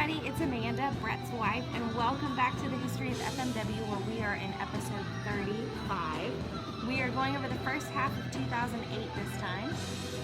everybody, it's Amanda, Brett's wife, and welcome back to the History of FMW, where we are in episode 35. We are going over the first half of 2008 this time.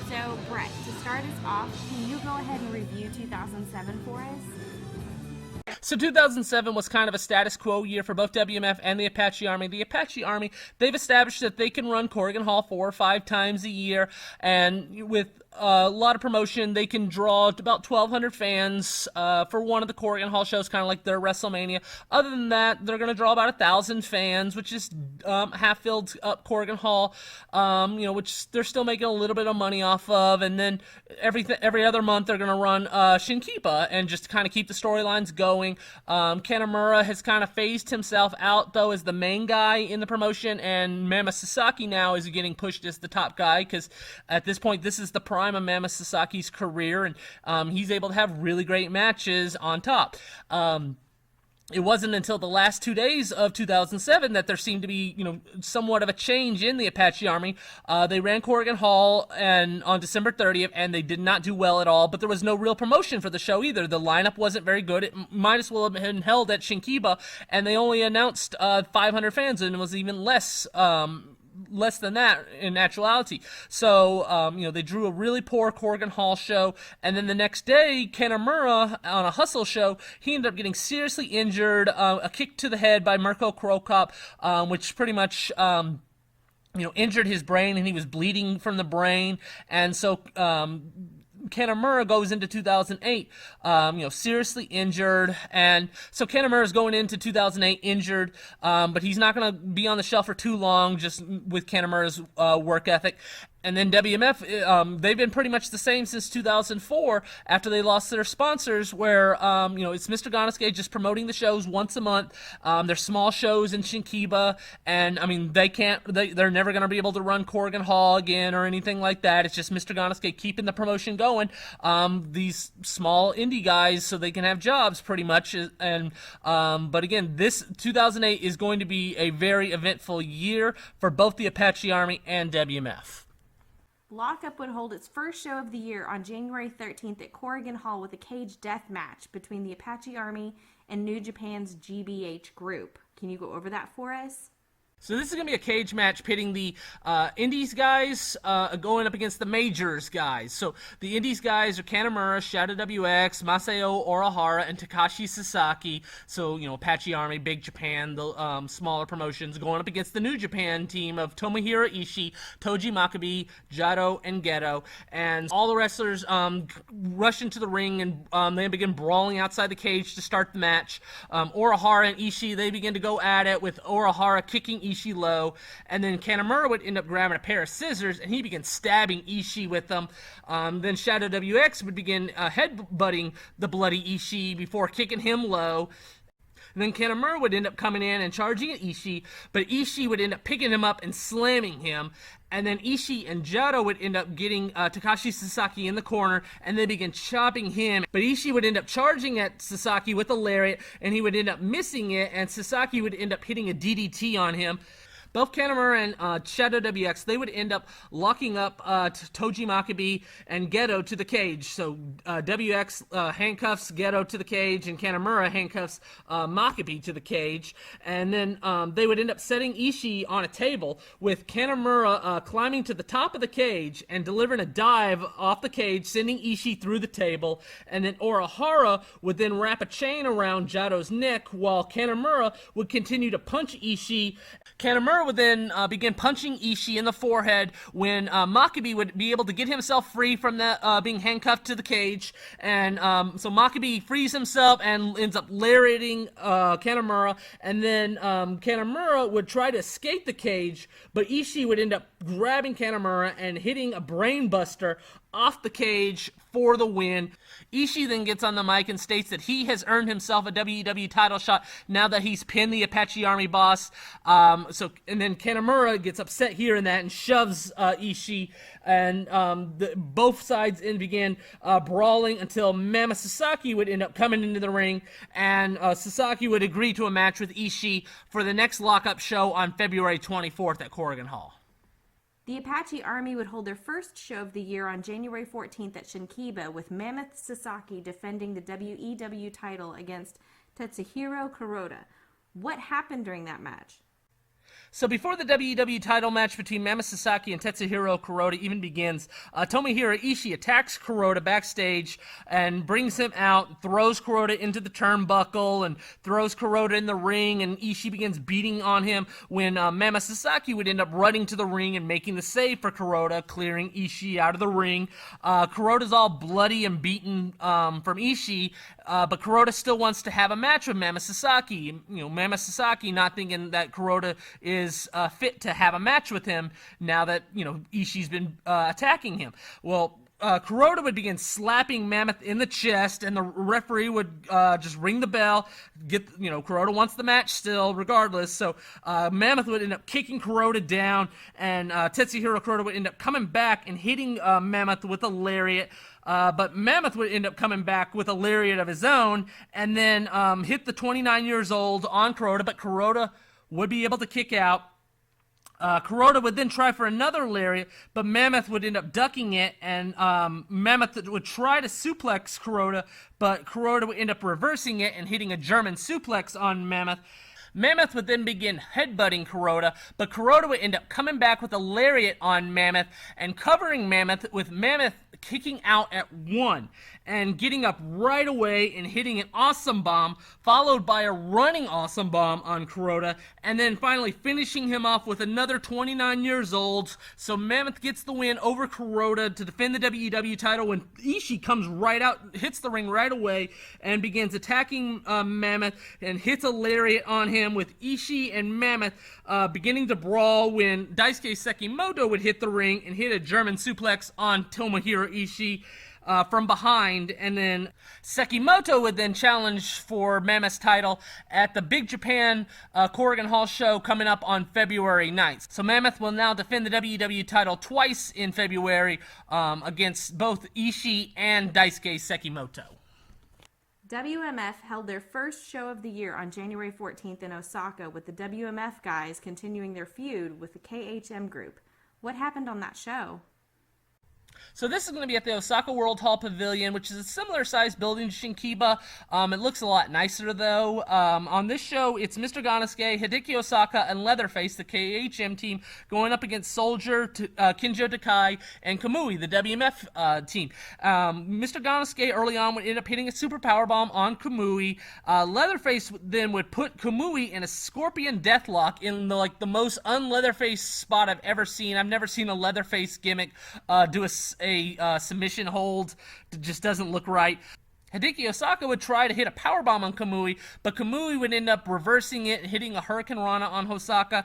So, Brett, to start us off, can you go ahead and review 2007 for us? So 2007 was kind of a status quo year for both WMF and the Apache Army. The Apache Army, they've established that they can run Corrigan Hall 4 or 5 times a year, and with a lot of promotion, they can draw about 1,200 fans for one of the Corrigan Hall shows, kind of like their WrestleMania. Other than that, they're going to draw about 1,000 fans, which is half-filled up Corrigan Hall, which they're still making a little bit of money off of. And then every other month, they're going to run Shinkiba and just kind of keep the storylines going. Kanemura has kind of phased himself out, though, as the main guy in the promotion, and Mammoth Sasaki now is getting pushed as the top guy, because at this point, this is the prime of Mammoth Sasaki's career, and he's able to have really great matches on top. It wasn't until the last 2 days of 2007 that there seemed to be, somewhat of a change in the Apache Army. They ran Corrigan Hall on December 30th, and they did not do well at all, but there was no real promotion for the show either. The lineup wasn't very good. It might as well have been held at Shinkiba, and they only announced 500 fans, and it was even less than that in actuality. So, they drew a really poor Corrigan Hall show, and then the next day, Kanemura, on a hustle show, he ended up getting seriously injured, a kick to the head by Mirko Krokop, which pretty much injured his brain, and he was bleeding from the brain, and so Kanemura goes into 2008, seriously injured, and so Kanemura is going into 2008 injured, but he's not going to be on the shelf for too long, just with Kanemura's work ethic. And then WMF, they've been pretty much the same since 2004, after they lost their sponsors, where, it's Mr. Gannosuke just promoting the shows once a month. They're small shows in Shinkiba, and, they're never going to be able to run Corrigan Hall again or anything like that. It's just Mr. Gannosuke keeping the promotion going, these small indie guys, so they can have jobs, pretty much. And but again, this 2008 is going to be a very eventful year for both the Apache Army and WMF. Lockup would hold its first show of the year on January 13th at Corrigan Hall with a cage death match between the Apache Army and New Japan's GBH group. Can you go over that for us? So this is going to be a cage match pitting the Indies guys going up against the Majors guys. So the Indies guys are Kanemura, Shadow WX, Masao Orihara, and Takashi Sasaki. So, Apache Army, Big Japan, the smaller promotions, going up against the New Japan team of Tomohiro Ishii, Toji Makabe, Jado, and Gedo. And all the wrestlers rush into the ring, and they begin brawling outside the cage to start the match. Orihara and Ishii, they begin to go at it, with Orihara kicking Ishii low, and then Kanemura would end up grabbing a pair of scissors, and he began stabbing Ishii with them. Then Shadow WX would begin headbutting the bloody Ishii before kicking him low. And then Kanemura would end up coming in and charging at Ishii, but Ishii would end up picking him up and slamming him. And then Ishii and Jado would end up getting Takashi Sasaki in the corner, and they begin chopping him. But Ishii would end up charging at Sasaki with a lariat, and he would end up missing it, and Sasaki would end up hitting a DDT on him. Both Kanemura and Shadow WX, they would end up locking up Toji Makabe and Gedo to the cage. So WX handcuffs Gedo to the cage, and Kanemura handcuffs Makabe to the cage. And then they would end up setting Ishii on a table, with Kanemura climbing to the top of the cage and delivering a dive off the cage, sending Ishii through the table. And then Orihara would then wrap a chain around Jado's neck, while Kanemura would continue to punch Ishii. Kanemura would then begin punching Ishii in the forehead, when Makabe would be able to get himself free from that being handcuffed to the cage, and so Makabe frees himself and ends up lariating Kanemura, and then Kanemura would try to escape the cage, but Ishii would end up grabbing Kanemura and hitting a brain buster off the cage for the win. Ishii then gets on the mic and states that he has earned himself a WEW title shot now that he's pinned the Apache Army boss. And then Kanemura gets upset hearing that and shoves Ishii, and both sides began brawling until Mammoth Sasaki would end up coming into the ring, and Sasaki would agree to a match with Ishii for the next lockup show on February 24th at Corrigan Hall. The Apache Army would hold their first show of the year on January 14th at Shinkiba, with Mammoth Sasaki defending the WEW title against Tetsuhiro Kuroda. What happened during that match? So before the WEW title match between Mammoth Sasaki and Tetsuhiro Kuroda even begins, Tomohiro Ishii attacks Kuroda backstage and brings him out, throws Kuroda into the turnbuckle, and throws Kuroda in the ring, and Ishii begins beating on him when Mammoth Sasaki would end up running to the ring and making the save for Kuroda, clearing Ishii out of the ring. Kuroda's all bloody and beaten from Ishii, but Kuroda still wants to have a match with Mammoth Sasaki. Mammoth Sasaki not thinking that Kuroda is fit to have a match with him now that, Ishii's been attacking him. Well, Kuroda would begin slapping Mammoth in the chest, and the referee would just ring the bell. Kuroda wants the match still, regardless. So Mammoth would end up kicking Kuroda down, and Tetsuhiro Kuroda would end up coming back and hitting Mammoth with a lariat. But Mammoth would end up coming back with a lariat of his own, and then hit the 29 years old on Kuroda, but Kuroda would be able to kick out. Kuroda would then try for another lariat, but Mammoth would end up ducking it, and Mammoth would try to suplex Kuroda, but Kuroda would end up reversing it and hitting a German suplex on Mammoth. Mammoth would then begin headbutting Kuroda, but Kuroda would end up coming back with a lariat on Mammoth and covering Mammoth, with Mammoth kicking out at one and getting up right away and hitting an awesome bomb, followed by a running awesome bomb on Kuroda, and then finally finishing him off with another 29 years old. So Mammoth gets the win over Kuroda to defend the WEW title when Ishii comes right out, hits the ring right away, and begins attacking Mammoth and hits a lariat on him, with Ishii and Mammoth beginning to brawl when Daisuke Sekimoto would hit the ring and hit a German suplex on Tomohiro Ishii from behind, and then Sekimoto would then challenge for Mammoth's title at the Big Japan Corrigan Hall show coming up on February 9th. So Mammoth will now defend the WEW title twice in February against both Ishii and Daisuke Sekimoto. WMF held their first show of the year on January 14th in Osaka, with the WMF guys continuing their feud with the KHM group. What happened on that show? So this is going to be at the Osaka World Hall Pavilion, which is a similar sized building to Shinkiba. It looks a lot nicer, though. On this show, it's Mr. Gannosuke, Hideki Osaka, and Leatherface, the KHM team, going up against Soldier, Kinjo Takai, and Kamui, the WMF team. Mr. Gannosuke early on would end up hitting a super powerbomb on Kamui. Leatherface then would put Kamui in a scorpion deathlock in the most un-Leatherface spot I've ever seen. I've never seen a Leatherface gimmick do a submission hold. It just doesn't look right. Hideki Osaka would try to hit a powerbomb on Kamui, but Kamui would end up reversing it and hitting a Hurricane Rana on Osaka.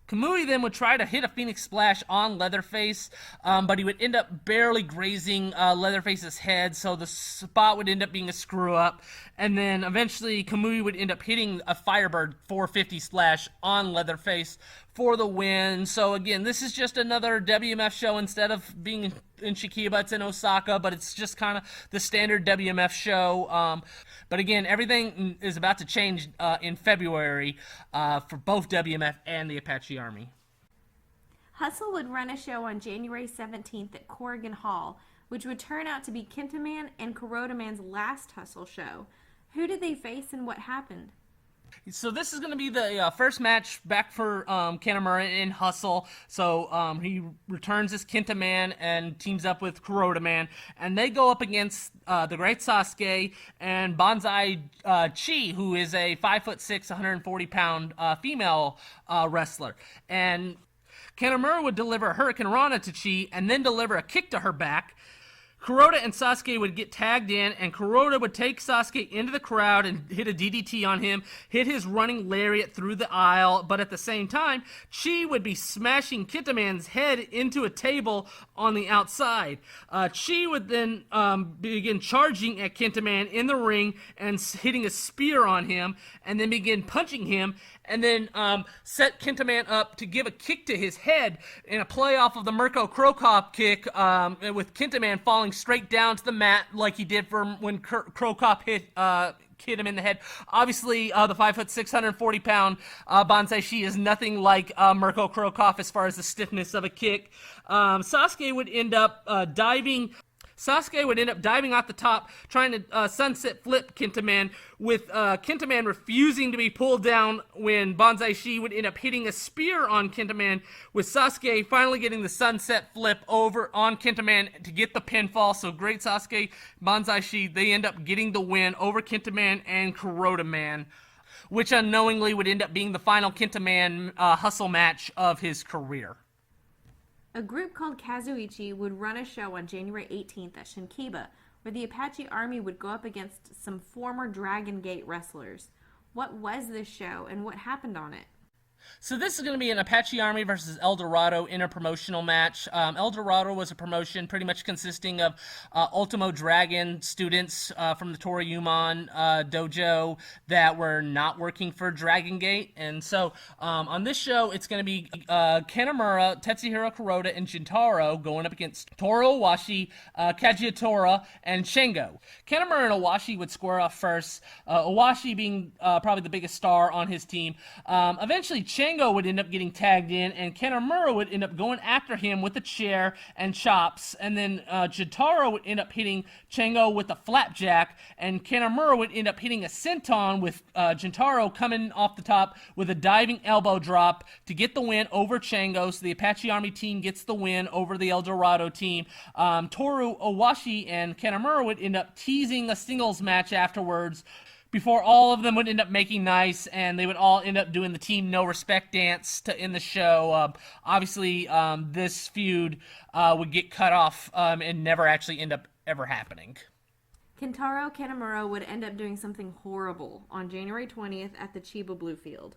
Kamui then would try to hit a Phoenix Splash on Leatherface, but he would end up barely grazing Leatherface's head, so the spot would end up being a screw-up. And then eventually Kamui would end up hitting a Firebird 450 Splash on Leatherface for the win. So again, this is just another WMF show. Instead of being in Shinkiba, it's in Osaka, but it's just kind of the standard WMF show. But again, everything is about to change in February for both WMF and the Apache Army. Hustle would run a show on January 17th at Corrigan Hall, which would turn out to be Kenta Man and Kuroda Man's last Hustle show. Who did they face and what happened? So this is going to be the first match back for Kanemura in Hustle. So he returns as Kenta Man and teams up with Kuroda Man, and they go up against the Great Sasuke and Banzai Chi, who is a 5'6", 140-pound female wrestler. And Kanemura would deliver a Hurricane Rana to Chi and then deliver a kick to her back. Kuroda and Sasuke would get tagged in, and Kuroda would take Sasuke into the crowd and hit a DDT on him, hit his running lariat through the aisle, but at the same time, Chi would be smashing Kenta Man's head into a table on the outside. Chi would then begin charging at Kenta Man in the ring and hitting a spear on him, and then begin punching him, and then set Kenta Man up to give a kick to his head in a play off of the Mirko Krokop kick, with Kenta Man falling straight down to the mat like he did when Krokop hit hit him in the head. Obviously, the 5'6", 640-pound Banzai-shi is nothing like Mirko Krokov as far as the stiffness of a kick. Sasuke would end up diving off the top, trying to sunset flip Kintaman, with Kintaman refusing to be pulled down when Banzai-shi would end up hitting a spear on Kintaman, with Sasuke finally getting the sunset flip over on Kintaman to get the pinfall. So great Sasuke, Banzai-shi, they end up getting the win over Kintaman and Kuroda-man, which unknowingly would end up being the final Kintaman hustle match of his career. A group called Kazuichi would run a show on January 18th at Shinkiba, where the Apache Army would go up against some former Dragon Gate wrestlers. What was this show, and what happened on it? So this is going to be an Apache Army versus El Dorado interpromotional match. El Dorado was a promotion pretty much consisting of Ultimo Dragon students from the Toryumon dojo that were not working for Dragon Gate. And so on this show, it's going to be Kanemura, Tetsuhiro Kuroda, and Jintaro going up against Toru Owashi, Kagetora, and Shingo. Kanemura and Owashi would square off first, Owashi being probably the biggest star on his team. Eventually, Shingo would end up getting tagged in, and Kanemura would end up going after him with a chair and chops, and then Jintaro would end up hitting Shingo with a flapjack, and Kanemura would end up hitting a senton with Jintaro coming off the top with a diving elbow drop to get the win over Shingo. So the Apache Army team gets the win over the El Dorado team. Toru Owashi and Kanemura would end up teasing a singles match afterwards, before all of them would end up making nice, and they would all end up doing the Team No Respect dance to end the show. Obviously, this feud would get cut off and never actually end up ever happening. Kentaro Kanemura would end up doing something horrible on January 20th at the Chiba Bluefield.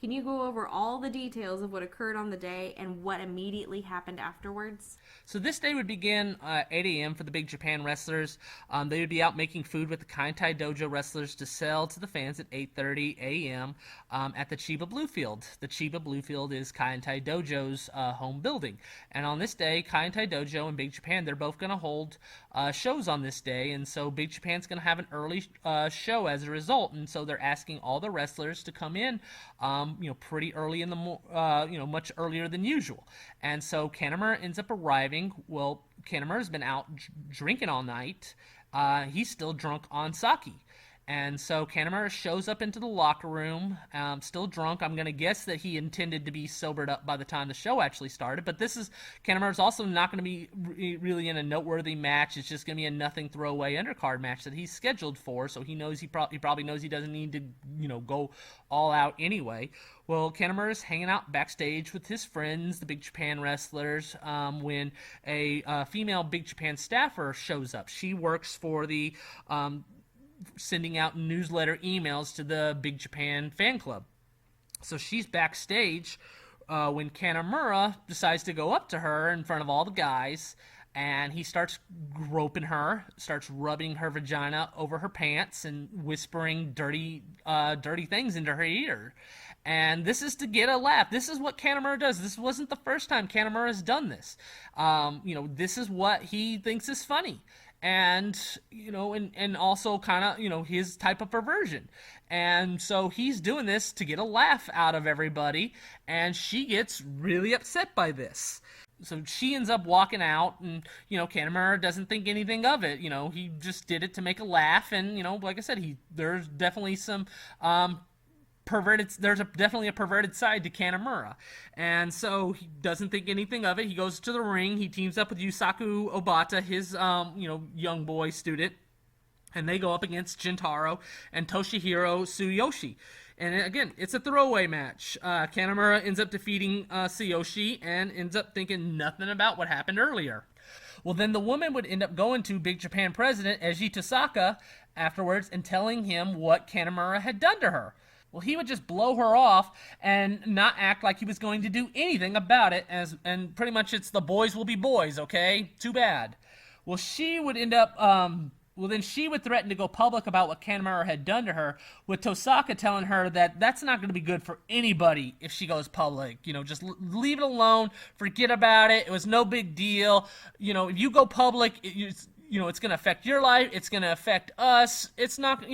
Can you go over all the details of what occurred on the day and what immediately happened afterwards? So this day would begin 8 a.m. for the Big Japan wrestlers. They would be out making food with the Kaintai Dojo wrestlers to sell to the fans at 8:30 a.m. At the Chiba Bluefield. The Chiba Bluefield is Kaintai Dojo's home building. And on this day, Kaintai Dojo and Big Japan, they're both going to hold shows on this day. And so Big Japan's going to have an early show as a result. And so they're asking all the wrestlers to come in pretty early in the much earlier than usual. And so Kanemura ends up arriving. Well, Kanemura's been out drinking all night. He's still drunk on sake. And so Kanemura shows up into the locker room, still drunk. I'm going to guess that he intended to be sobered up by the time the show actually started. But Kanemura's also not going to be really in a noteworthy match. It's just going to be a nothing throwaway undercard match that he's scheduled for. So he knows he probably knows he doesn't need to go all out anyway. Well, Kanemura's hanging out backstage with his friends, the Big Japan wrestlers, when a female Big Japan staffer shows up. She works for the sending out newsletter emails to the Big Japan fan club. So she's backstage when Kanemura decides to go up to her in front of all the guys, and he starts groping her, starts rubbing her vagina over her pants and whispering dirty things into her ear. And this is to get a laugh. This is what Kanemura does. This wasn't the first time Kanemura has done this. This is what he thinks is funny. And also kind of, his type of perversion. And so he's doing this to get a laugh out of everybody, and she gets really upset by this. So she ends up walking out, and, Kanemura doesn't think anything of it. He just did it to make a laugh, and, like I said, there's definitely some definitely a perverted side to Kanemura. And so he doesn't think anything of it. He goes to the ring. He teams up with Yusaku Obata, his, young boy student. And they go up against Jintaro and Toshihiro Tsuyoshi. And again, it's a throwaway match. Kanemura ends up defeating Tsuyoshi and ends up thinking nothing about what happened earlier. Well, then the woman would end up going to Big Japan president Eiji Tosaka afterwards and telling him what Kanemura had done to her. Well, he would just blow her off and not act like he was going to do anything about it, and pretty much it's the boys will be boys, okay? Too bad. Well, she would end up, then she would threaten to go public about what Kanemura had done to her, with Tosaka telling her that that's not going to be good for anybody if she goes public. Just leave it alone, forget about it, it was no big deal. If you go public, it's going to affect your life. It's going to affect us. It's not,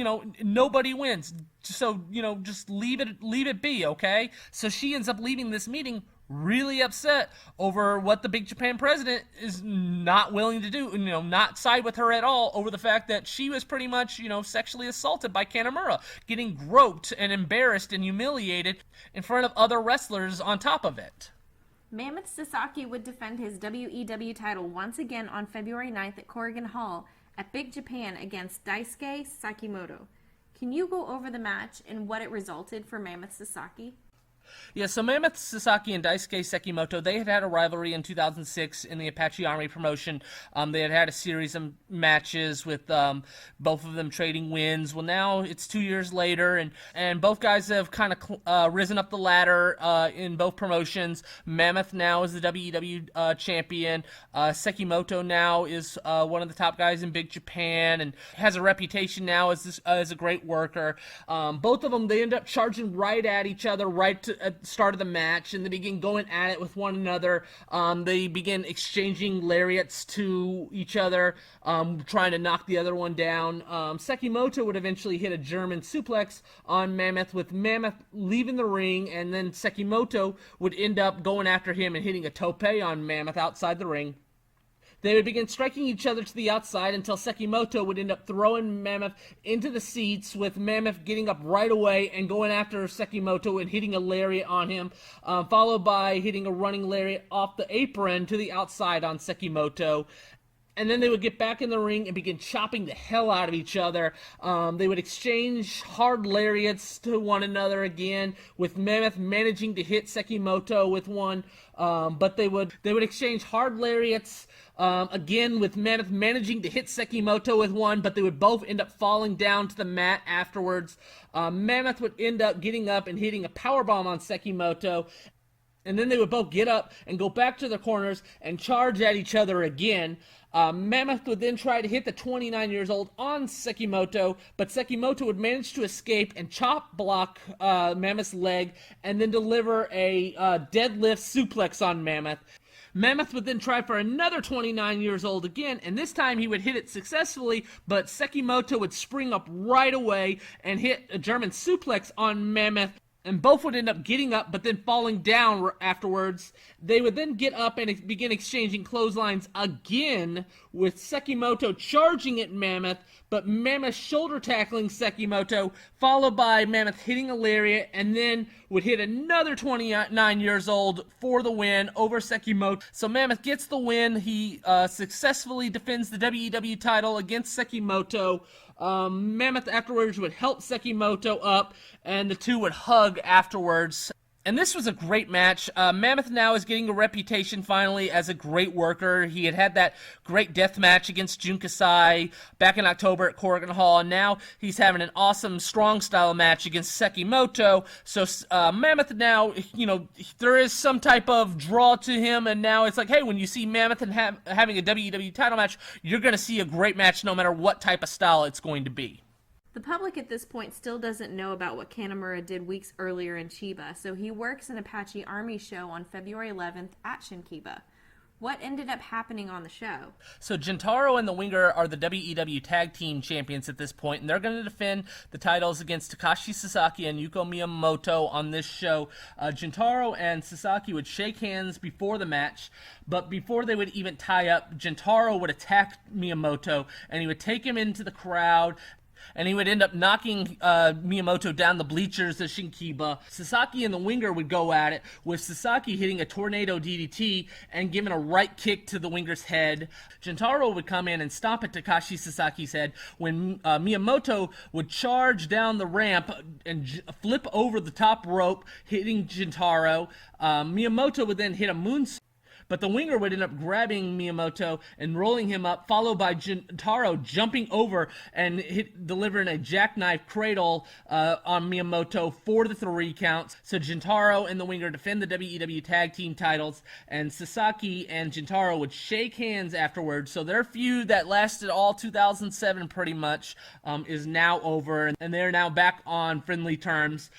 nobody wins. So, just leave it be, okay? So she ends up leaving this meeting really upset over what the Big Japan president is not willing to do, not side with her at all over the fact that she was pretty much, sexually assaulted by Kanemura, getting groped and embarrassed and humiliated in front of other wrestlers on top of it. Mammoth Sasaki would defend his WEW title once again on February 9th at Corrigan Hall at Big Japan against Daisuke Sakimoto. Can you go over the match and what it resulted for Mammoth Sasaki? Yeah, so Mammoth Sasaki and Daisuke Sekimoto, they had a rivalry in 2006 in the Apache Army promotion. They had a series of matches with both of them trading wins. Well, now it's 2 years later, and both guys have kind of risen up the ladder in both promotions. Mammoth now is the WEW champion. Sekimoto now is one of the top guys in Big Japan and has a reputation now as a great worker. Both of them, they end up charging right at each other at the start of the match, and they begin going at it with one another. They begin exchanging lariats to each other, trying to knock the other one down. Sekimoto would eventually hit a German suplex on Mammoth, with Mammoth leaving the ring, and then Sekimoto would end up going after him and hitting a tope on Mammoth outside the ring. They would begin striking each other to the outside until Sekimoto would end up throwing Mammoth into the seats, with Mammoth getting up right away and going after Sekimoto and hitting a lariat on him, followed by hitting a running lariat off the apron to the outside on Sekimoto. And then they would get back in the ring and begin chopping the hell out of each other. They would exchange hard lariats to one another again, with Mammoth managing to hit Sekimoto with one. But they would exchange hard lariats again, with Mammoth managing to hit Sekimoto with one, but they would both end up falling down to the mat afterwards. Mammoth would end up getting up and hitting a powerbomb on Sekimoto. And then they would both get up and go back to their corners and charge at each other again. Mammoth would then try to hit the 29 years old on Sekimoto, but Sekimoto would manage to escape and chop block Mammoth's leg and then deliver a deadlift suplex on Mammoth. Mammoth would then try for another 29 years old again, and this time he would hit it successfully, but Sekimoto would spring up right away and hit a German suplex on Mammoth, and both would end up getting up but then falling down afterwards. They would then get up and begin exchanging clotheslines again, with Sekimoto charging at Mammoth, but Mammoth shoulder tackling Sekimoto, followed by Mammoth hitting a lariat, and then would hit another 29 years old for the win over Sekimoto. So Mammoth gets the win. He successfully defends the WEW title against Sekimoto. Mammoth afterwards would help Sekimoto up, and the two would hug afterwards. And this was a great match. Mammoth now is getting a reputation finally as a great worker. He had that great death match against Jun Kasai back in October at Corrigan Hall, and now he's having an awesome strong style match against Sekimoto. So Mammoth now, there is some type of draw to him, and now it's like, hey, when you see Mammoth and having a WWE title match, you're going to see a great match no matter what type of style it's going to be. The public at this point still doesn't know about what Kanemura did weeks earlier in Chiba, so he works an Apache Army show on February 11th at Shinkiba. What ended up happening on the show? So Gentaro and the Winger are the WEW Tag Team Champions at this point, and they're going to defend the titles against Takashi Sasaki and Yuko Miyamoto on this show. Gentaro and Sasaki would shake hands before the match, but before they would even tie up, Gentaro would attack Miyamoto, and he would take him into the crowd, and he would end up knocking Miyamoto down the bleachers of Shinkiba. Sasaki and the Winger would go at it, with Sasaki hitting a tornado DDT and giving a right kick to the Winger's head. Gentaro would come in and stomp at Takashi Sasaki's head when Miyamoto would charge down the ramp and flip over the top rope, hitting Gentaro. Miyamoto would then hit a moonsault, but the Winger would end up grabbing Miyamoto and rolling him up, followed by Gentaro jumping over and delivering a jackknife cradle on Miyamoto for the 3 counts. So Gentaro and the Winger defend the WEW Tag Team titles, and Sasaki and Gentaro would shake hands afterwards. So their feud that lasted all 2007 pretty much is now over, and they're now back on friendly terms.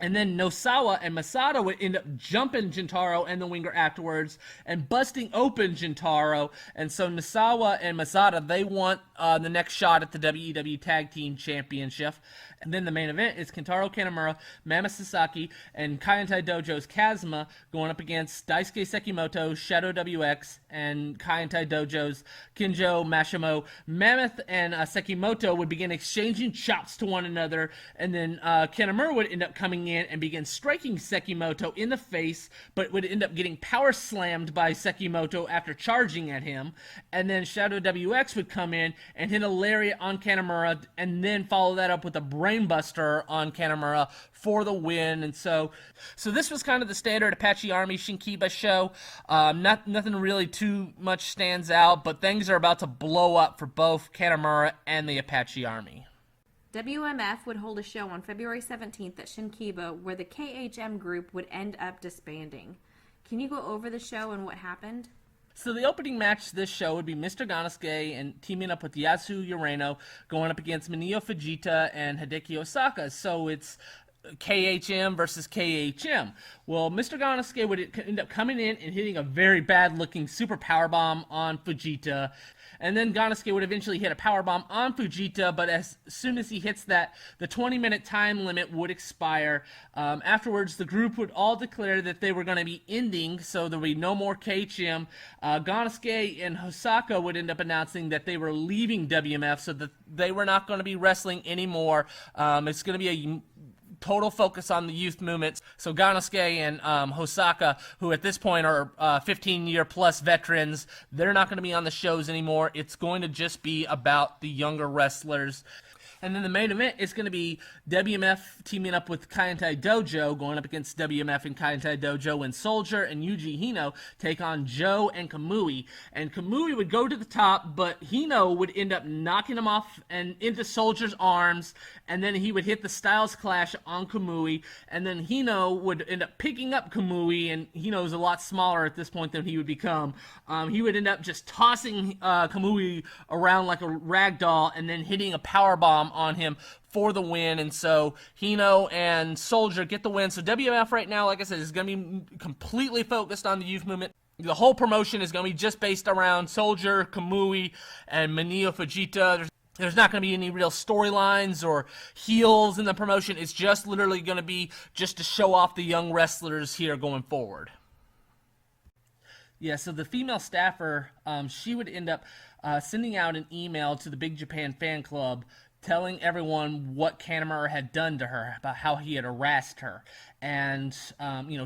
And then Nosawa and Masada would end up jumping Gintaro and the Winger afterwards and busting open Gintaro. And so Nosawa and Masada, they want the next shot at the WEW Tag Team Championship. And then the main event is Kentaro Kanemura, Mammoth Sasaki, and Kaientai Dojo's Kazuma going up against Daisuke Sekimoto, Shadow WX, and Kaientai Dojo's Kinjo Mashimo. Mammoth and Sekimoto would begin exchanging chops to one another, and then Kanemura would end up coming in and begin striking Sekimoto in the face, but would end up getting power slammed by Sekimoto after charging at him. And then Shadow WX would come in and hit a lariat on Kanemura, and then follow that up with a brainbuster on Kanemura for the win. And so this was kind of the standard Apache Army Shinkiba show. Nothing really too much stands out, but things are about to blow up for both Kanemura and the Apache Army. WMF would hold a show on February 17th at Shinkiba where the KHM group would end up disbanding. Can you go over the show and what happened? So the opening match to this show would be Mr. Gannosuke and teaming up with Yasu Urano going up against Minio Fujita and Hideki Osaka. So it's KHM versus KHM. Well, Mr. Gannosuke would end up coming in and hitting a very bad-looking super powerbomb on Fujita. And then Gannosuke would eventually hit a powerbomb on Fujita, but as soon as he hits that, the 20-minute time limit would expire. Afterwards, the group would all declare that they were going to be ending, so there would be no more KHM. Gannosuke and Osaka would end up announcing that they were leaving WMF, so that they were not going to be wrestling anymore. It's going to be a total focus on the youth movements. So Gannosuke and Osaka, who at this point are 15-year plus veterans, they're not going to be on the shows anymore. It's going to just be about the younger wrestlers. And then the main event is going to be WMF teaming up with Kaientai Dojo, going up against WMF and Kaientai Dojo, and Soldier and Yuji Hino take on Joe and Kamui. And Kamui would go to the top, but Hino would end up knocking him off and into Soldier's arms, and then he would hit the Styles Clash on Kamui, and then Hino would end up picking up Kamui, and Hino's a lot smaller at this point than he would become. He would end up just tossing Kamui around like a rag doll, and then hitting a powerbomb on him for the win. And so Hino and Soldier get the win. So WMF right now, like I said, is going to be completely focused on the youth movement. The whole promotion is going to be just based around Soldier, Kamui, and Minio Fujita. There's not going to be any real storylines or heels in the promotion. It's just literally going to be just to show off the young wrestlers here going forward. Yeah, so the female staffer, she would end up sending out an email to the Big Japan fan club telling everyone what Kanemura had done to her, about how he had harassed her. And,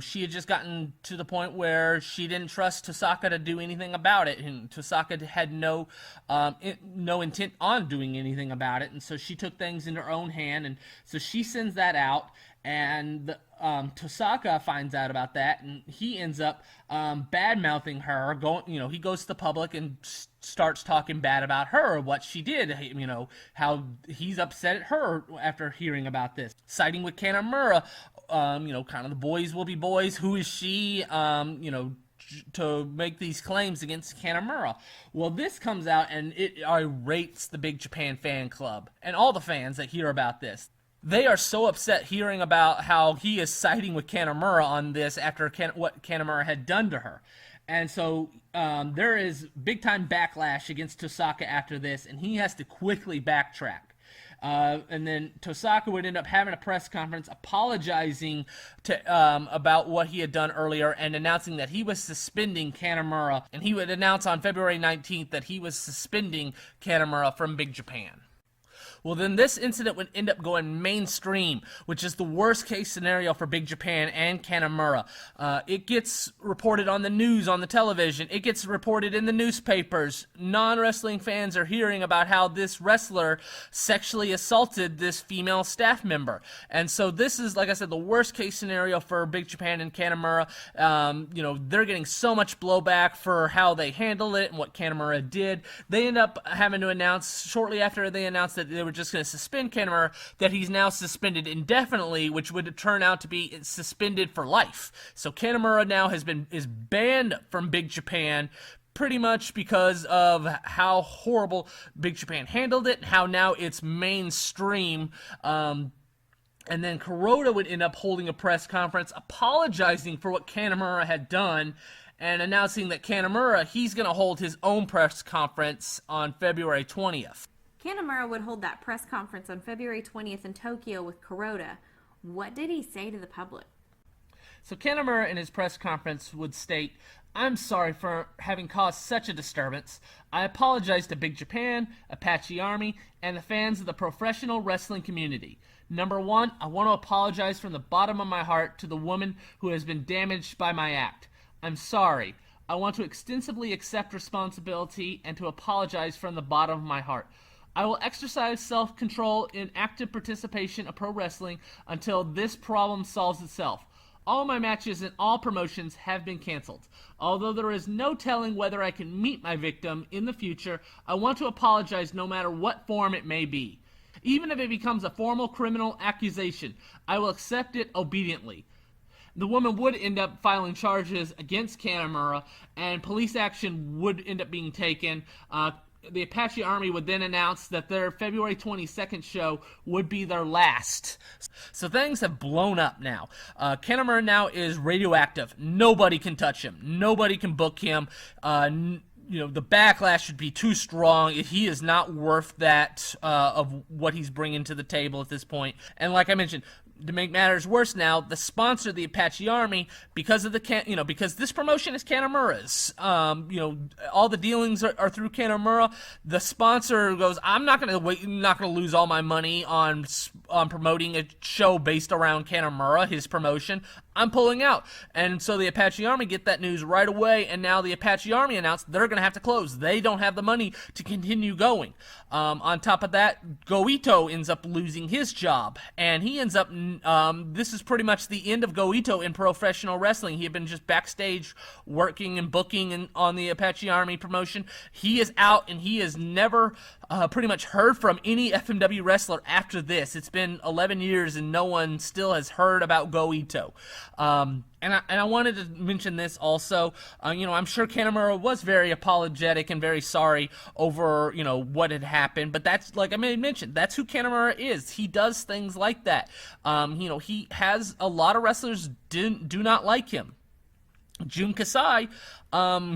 she had just gotten to the point where she didn't trust Tosaka to do anything about it, and Tosaka had no intent on doing anything about it, and so she took things in her own hand, and so she sends that out, and Tosaka finds out about that, and he ends up bad-mouthing her. He goes to the public and starts talking bad about her, what she did, how he's upset at her after hearing about this. Siding with Kanemura, kind of the boys will be boys. Who is she, to make these claims against Kanemura? Well, this comes out and it irates the Big Japan fan club and all the fans that hear about this. They are so upset hearing about how he is siding with Kanemura on this after what Kanemura had done to her. And so there is big-time backlash against Tosaka after this, and he has to quickly backtrack. And then Tosaka would end up having a press conference apologizing about what he had done earlier and announcing that he was suspending Kanemura. And he would announce on February 19th that he was suspending Kanemura from Big Japan. Well, then this incident would end up going mainstream, which is the worst case scenario for Big Japan and Kanemura. It gets reported on the news, on the television. It gets reported in the newspapers. Non-wrestling fans are hearing about how this wrestler sexually assaulted this female staff member. And so this is, like I said, the worst case scenario for Big Japan and Kanemura. They're getting so much blowback for how they handled it and what Kanemura did. They end up having to announce, shortly after they announced that they were just going to suspend Kanemura, that he's now suspended indefinitely, which would turn out to be suspended for life. So Kanemura now is banned from Big Japan, pretty much because of how horrible Big Japan handled it, and how now it's mainstream And then Kuroda would end up holding a press conference apologizing for what Kanemura had done and announcing that Kanemura, he's going to hold his own press conference on February 20th. Kanemura would hold that press conference on February 20th in Tokyo with Kuroda. What did he say to the public? So Kanemura in his press conference would state, "I'm sorry for having caused such a disturbance. I apologize to Big Japan, Apache Army, and the fans of the professional wrestling community. Number one, I want to apologize from the bottom of my heart to the woman who has been damaged by my act. I'm sorry. I want to extensively accept responsibility and to apologize from the bottom of my heart. I will exercise self-control in active participation of pro wrestling until this problem solves itself. All my matches in all promotions have been canceled. Although there is no telling whether I can meet my victim in the future, I want to apologize no matter what form it may be. Even if it becomes a formal criminal accusation, I will accept it obediently." The woman would end up filing charges against Kanemura, and police action would end up being taken. The Apache Army would then announce that their February 22nd show would be their last. So things have blown up now. Kanemura now is radioactive. Nobody can touch him. Nobody can book him. The backlash should be too strong. He is not worth that of what he's bringing to the table at this point. And like I mentioned, to make matters worse now, the sponsor of the Apache Army, because of because this promotion is Kanemura's, all the dealings are through Kanemura. The sponsor goes, I'm not gonna lose all my money on promoting a show based around Kanemura, his promotion. I'm pulling out. And so the Apache Army get that news right away, and now the Apache Army announced they're going to have to close. They don't have the money to continue going. On top of that, Goito ends up losing his job, and he ends up, this is pretty much the end of Goito in professional wrestling. He had been just backstage working and booking on the Apache Army promotion. He is out, and he has never pretty much heard from any FMW wrestler after this. It's been 11 years, and no one still has heard about Goito. And I wanted to mention this also. I'm sure Kanemura was very apologetic and very sorry over, what had happened. But that's, like I mentioned, that's who Kanemura is. He does things like that. He has a lot of wrestlers do not like him. Jun Kasai,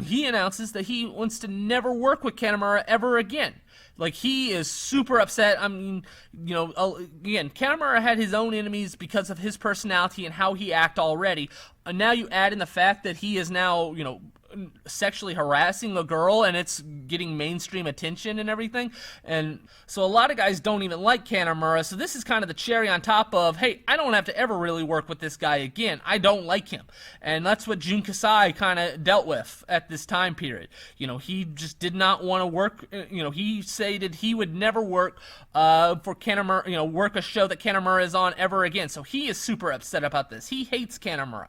he announces that he wants to never work with Kanemura ever again. Like, he is super upset. I mean, again, Kanemura had his own enemies because of his personality and how he act already. And now you add in the fact that he is now, sexually harassing a girl, and it's getting mainstream attention and everything. And so a lot of guys don't even like Kanemura. So this is kind of the cherry on top of, hey, I don't have to ever really work with this guy again. I don't like him. And that's what Jun Kasai kind of dealt with at this time period. He just did not want to work. He stated he would never work for Kanemura, work a show that Kanemura is on ever again. So he is super upset about this. He hates Kanemura.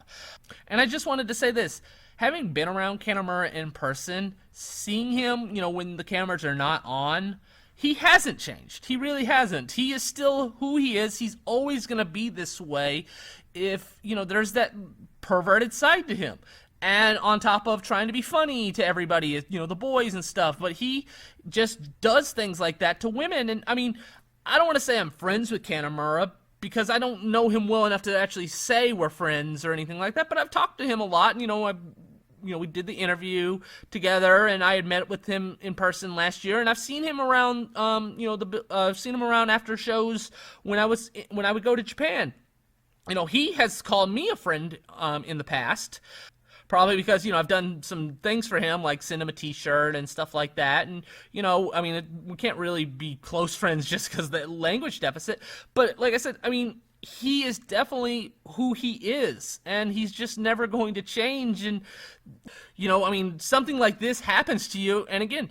And I just wanted to say this. Having been around Kanemura in person, seeing him, when the cameras are not on, he hasn't changed. He really hasn't. He is still who he is. He's always going to be this way if, there's that perverted side to him. And on top of trying to be funny to everybody, the boys and stuff. But he just does things like that to women. And, I mean, I don't want to say I'm friends with Kanemura, because I don't know him well enough to actually say we're friends or anything like that. But I've talked to him a lot, and, we did the interview together, and I had met with him in person last year, and I've seen him around, I've seen him around after shows when I would go to Japan. He has called me a friend in the past. Probably because, I've done some things for him, like send him a t-shirt and stuff like that. And, we can't really be close friends just because of the language deficit. But like I said, he is definitely who he is. And he's just never going to change. And, something like this happens to you. And again,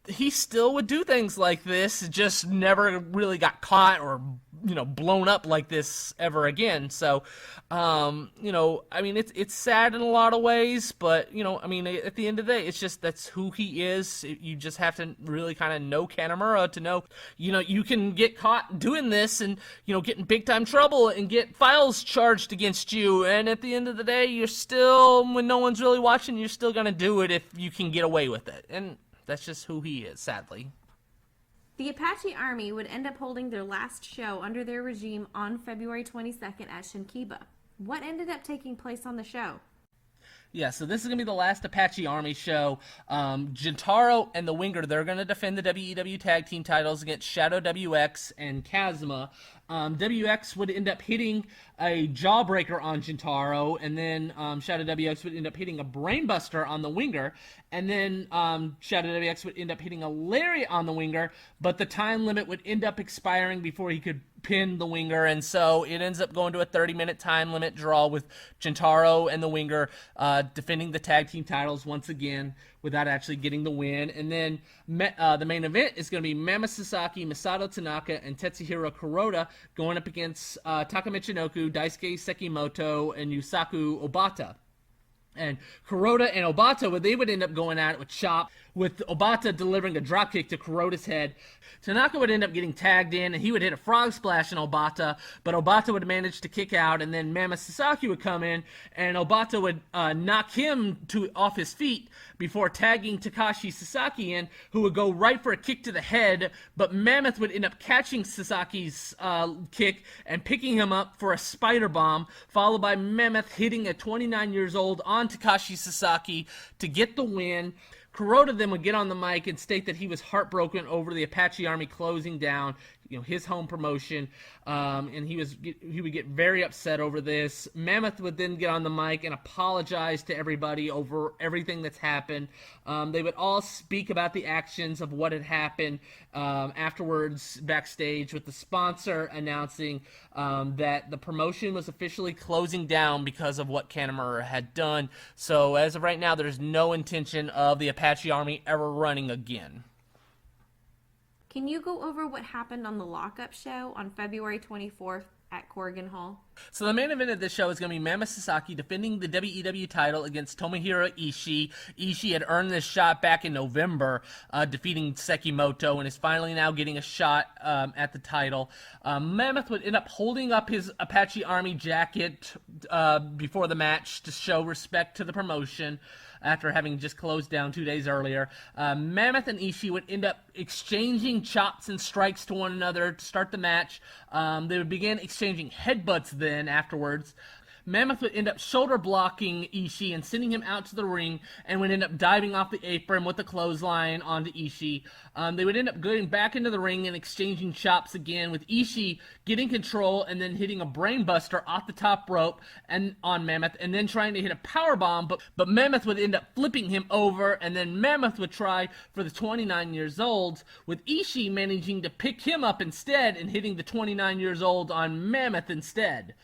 he still would do things like this, just never really got caught or, blown up like this ever again. So, it's sad in a lot of ways, but, at the end of the day, it's just, that's who he is. You just have to really kind of know Kanemura to know, you can get caught doing this and, get in big time trouble and get files charged against you. And at the end of the day, you're still, when no one's really watching, you're still going to do it if you can get away with it. And that's just who he is, sadly. The Apache Army would end up holding their last show under their regime on February 22nd at Shinkiba. What ended up taking place on the show? Yeah, so this is going to be the last Apache Army show. Jintaro and the Winger, they're going to defend the WEW Tag Team titles against Shadow WX and Kazuma. WX would end up hitting a jawbreaker on Jintaro, and then Shadow WX would end up hitting a brainbuster on the Winger, and then Shadow WX would end up hitting a lariat on the Winger, but the time limit would end up expiring before he could pin the Winger, and so it ends up going to a 30-minute time limit draw with Jintaro and the Winger defending the tag team titles once again without actually getting the win. And then the main event is going to be Mammoth Sasaki, Masato Tanaka, and Tetsuhiro Kuroda going up against Taka Michinoku, Daisuke Sekimoto, and Yusaku Obata. And Kuroda and Obata, they would end up going at it with chop, with Obata delivering a dropkick to Kuroda's head. Tanaka would end up getting tagged in, and he would hit a frog splash on Obata, but Obata would manage to kick out, and then Mammoth Sasaki would come in, and Obata would knock him off his feet before tagging Takashi Sasaki in, who would go right for a kick to the head, but Mammoth would end up catching Sasaki's kick and picking him up for a spider bomb, followed by Mammoth hitting a 29 years old on Takashi Sasaki to get the win. Kuroda then would get on the mic and state that he was heartbroken over the Apache Army closing down, his home promotion, and he would get very upset over this. Mammoth would then get on the mic and apologize to everybody over everything that's happened. They would all speak about the actions of what had happened afterwards backstage, with the sponsor announcing that the promotion was officially closing down because of what Kanemura had done. So as of right now, there's no intention of the Apache Army ever running again. Can you go over what happened on the lockup show on February 24th at Corrigan Hall? So the main event of this show is going to be Mammoth Sasaki defending the WEW title against Tomohiro Ishii. Ishii had earned this shot back in November, defeating Sekimoto, and is finally now getting a shot at the title. Mammoth would end up holding up his Apache Army jacket before the match to show respect to the promotion, after having just closed down 2 days earlier. Mammoth and Ishii would end up exchanging chops and strikes to one another to start the match. They would begin exchanging headbutts then afterwards. Mammoth would end up shoulder blocking Ishii and sending him out to the ring, and would end up diving off the apron with the clothesline onto Ishii. They would end up going back into the ring and exchanging chops again, with Ishii getting control and then hitting a brainbuster off the top rope and on Mammoth, and then trying to hit a power bomb, but Mammoth would end up flipping him over, and then Mammoth would try for the 29 years old, with Ishii managing to pick him up instead and hitting the 29 years old on Mammoth instead.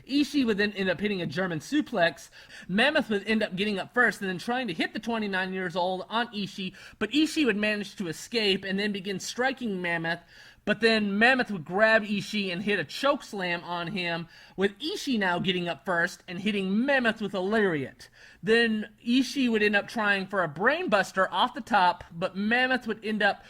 Ishii would then end up hitting a German suplex. Mammoth would end up getting up first and then trying to hit the 29 years old on Ishii, but Ishii would manage to escape and then begin striking Mammoth. But then Mammoth would grab Ishii and hit a choke slam on him, with Ishii now getting up first and hitting Mammoth with a lariat. Then Ishii would end up trying for a brainbuster off the top, but Mammoth would end up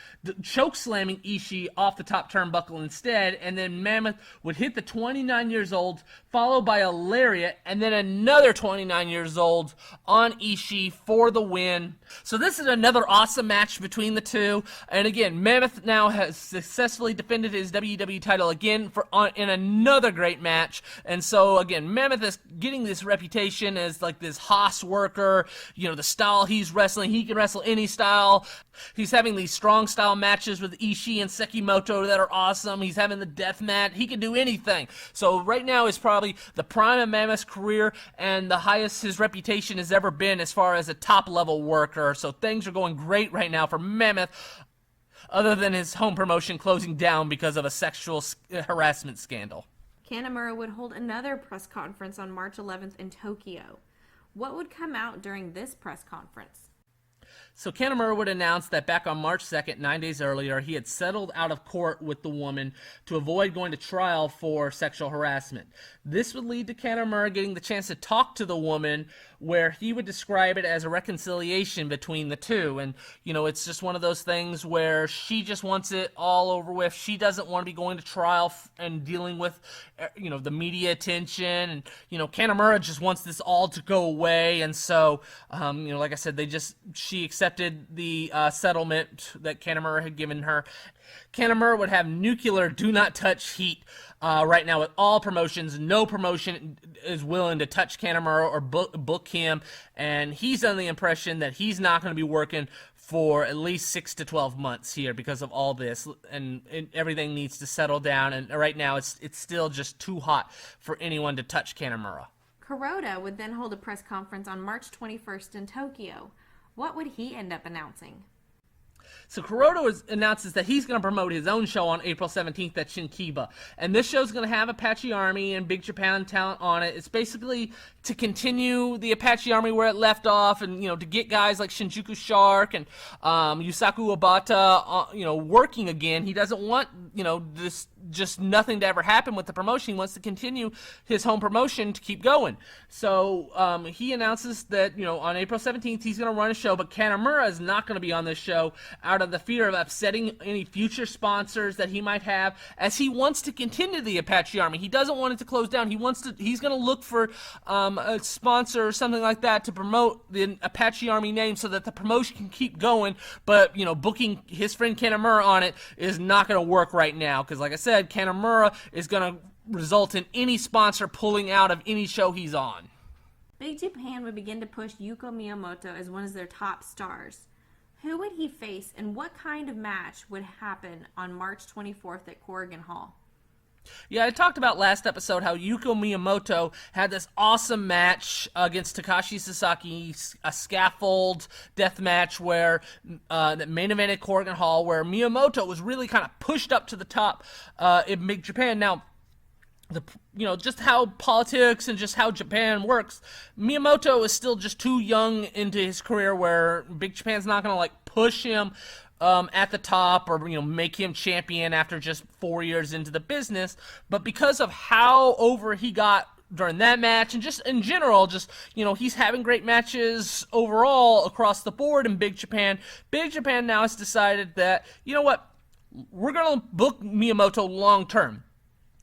choke slamming Ishii off the top turnbuckle instead, and then Mammoth would hit the 29 years old, followed by a lariat, and then another 29 years old on Ishii for the win. So this is another awesome match between the two, and again, Mammoth now has successfully defended his WEW title again in another great match, and so again, Mammoth is getting this reputation as like this Haas worker, the style he's wrestling, he can wrestle any style. He's having these strong style matches with Ishii and Sekimoto that are awesome. He's having the death match. He can do anything. So right now is probably the prime of Mammoth's career and the highest his reputation has ever been as far as a top level worker. So things are going great right now for Mammoth, other than his home promotion closing down because of a sexual harassment scandal. Kanemura would hold another press conference on March 11th in Tokyo. What would come out during this press conference? So Kanemura would announce that back on March 2nd, 9 days earlier, he had settled out of court with the woman to avoid going to trial for sexual harassment. This would lead to Kanemura getting the chance to talk to the woman, where he would describe it as a reconciliation between the two. And, it's just one of those things where she just wants it all over with. She doesn't want to be going to trial and dealing with, the media attention. And, Kanemura just wants this all to go away. And so, like I said, she accepted accepted the settlement that Kanemura had given her. Kanemura would have nuclear do not touch heat right now with all promotions. No promotion is willing to touch Kanemura or book him, and he's under the impression that he's not going to be working for at least 6 to 12 months here because of all this, and everything needs to settle down, and right now it's still just too hot for anyone to touch Kanemura. Kuroda would then hold a press conference on March 21st in Tokyo. What would he end up announcing? So Kuroda announces that he's going to promote his own show on April 17th at Shinkiba. And this show's going to have Apache Army and Big Japan talent on it. It's basically to continue the Apache Army where it left off, and, to get guys like Shinjuku Shark and Yusaku Obata, working again. He doesn't want, this just nothing to ever happen with the promotion. He wants to continue his home promotion to keep going. So he announces that, on April 17th, he's going to run a show, but Kanemura is not going to be on this show out of the fear of upsetting any future sponsors that he might have, as he wants to continue the Apache Army. He doesn't want it to close down. He's going to look for a sponsor or something like that to promote the Apache Army name so that the promotion can keep going, but, booking his friend Kanemura on it is not going to work right now, because like I said, Kanemura is going to result in any sponsor pulling out of any show he's on. Big Japan would begin to push Yuko Miyamoto as one of their top stars. Who would he face, and what kind of match would happen on March 24th at Corrigan Hall? Yeah, I talked about last episode how Yuko Miyamoto had this awesome match against Takashi Sasaki, a scaffold death match where the main event at Corrigan Hall, where Miyamoto was really kind of pushed up to the top in Big Japan. Now, just how politics and just how Japan works, Miyamoto is still just too young into his career where Big Japan's not going to push him at the top or make him champion after just 4 years into the business. But because of how over he got during that match, and just in general, he's having great matches overall across the board in Big Japan. Big Japan now has decided that, we're going to book Miyamoto long term.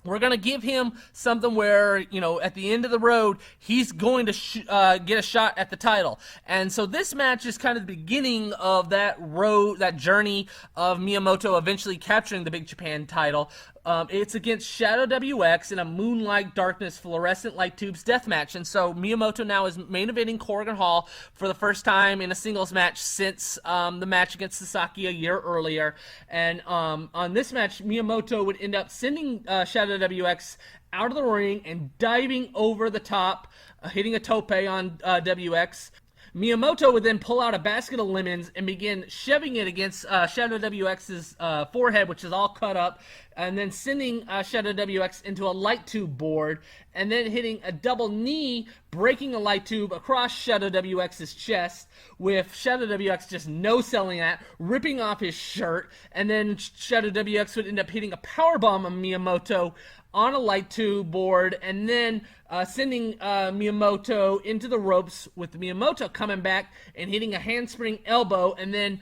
We're going to give him something where, at the end of the road, he's going to get a shot at the title. And so this match is kind of the beginning of that road, that journey of Miyamoto eventually capturing the Big Japan title. It's against Shadow WX in a Moonlight Darkness Fluorescent Light Tubes deathmatch. And so Miyamoto now is main eventing Corrigan Hall for the first time in a singles match since the match against Sasaki a year earlier. And on this match, Miyamoto would end up sending Shadow WX out of the ring and diving over the top, hitting a tope on WX. Miyamoto would then pull out a basket of lemons and begin shoving it against Shadow WX's forehead, which is all cut up, and then sending Shadow WX into a light tube board, and then hitting a double knee, breaking a light tube across Shadow WX's chest, with Shadow WX just no-selling that, ripping off his shirt, and then Shadow WX would end up hitting a powerbomb on Miyamoto on a light tube board, and then sending Miyamoto into the ropes, with Miyamoto coming back and hitting a handspring elbow, and then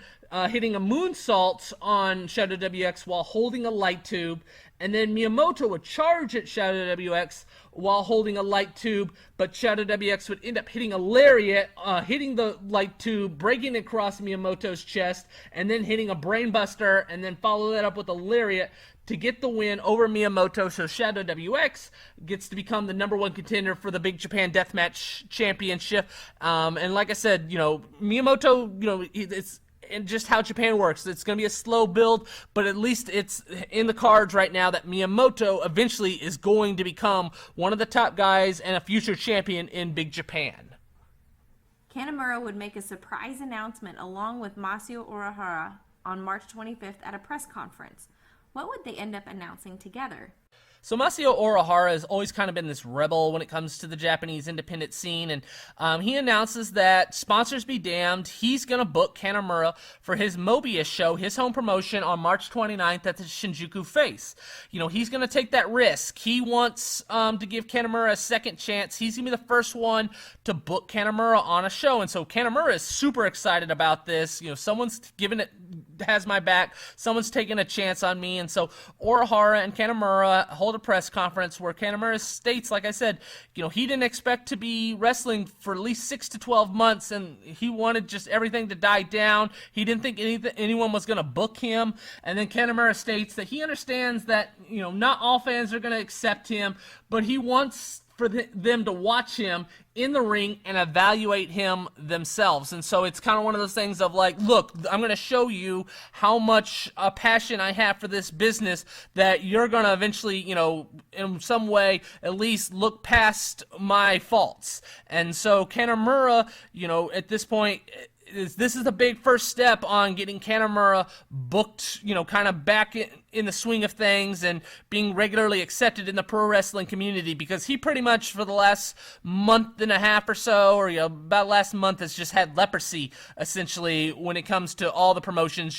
hitting a moonsault on Shadow WX while holding a light tube. And then Miyamoto would charge at Shadow WX while holding a light tube, but Shadow WX would end up hitting a lariat, hitting the light tube, breaking it across Miyamoto's chest, and then hitting a brainbuster, and then follow that up with a lariat to get the win over Miyamoto. So Shadow WX gets to become the #1 contender for the Big Japan Deathmatch Championship. And like I said, Miyamoto, it's and just how Japan works. It's going to be a slow build, but at least it's in the cards right now that Miyamoto eventually is going to become one of the top guys and a future champion in Big Japan. Kanemura would make a surprise announcement along with Masao Urahara on March 25th at a press conference. What would they end up announcing together? So Masao Urahara has always kind of been this rebel when it comes to the Japanese independent scene, and he announces that sponsors be damned, he's going to book Kanemura for his Mobius show, his home promotion, on March 29th at the Shinjuku Face. He's going to take that risk. He wants to give Kanemura a second chance. He's going to be the first one to book Kanemura on a show, and so Kanemura is super excited about this. Someone's has my back. Someone's taking a chance on me. And so Orihara and Kanemura hold a press conference where Kanemura states, like I said, he didn't expect to be wrestling for at least 6 to 12 months, and he wanted just everything to die down. He didn't think anyone was going to book him. And then Kanemura states that he understands that, not all fans are going to accept him, but he wants for them to watch him in the ring and evaluate him themselves. And so it's kind of one of those things of like, look, I'm going to show you how much passion I have for this business, that you're going to eventually, in some way, at least look past my faults. And so Kanemura, at this point, this is the big first step on getting Kanemura booked, kind of back in the swing of things and being regularly accepted in the pro wrestling community, because he pretty much for the last month and a half or so, or about last month, has just had leprosy essentially when it comes to all the promotions.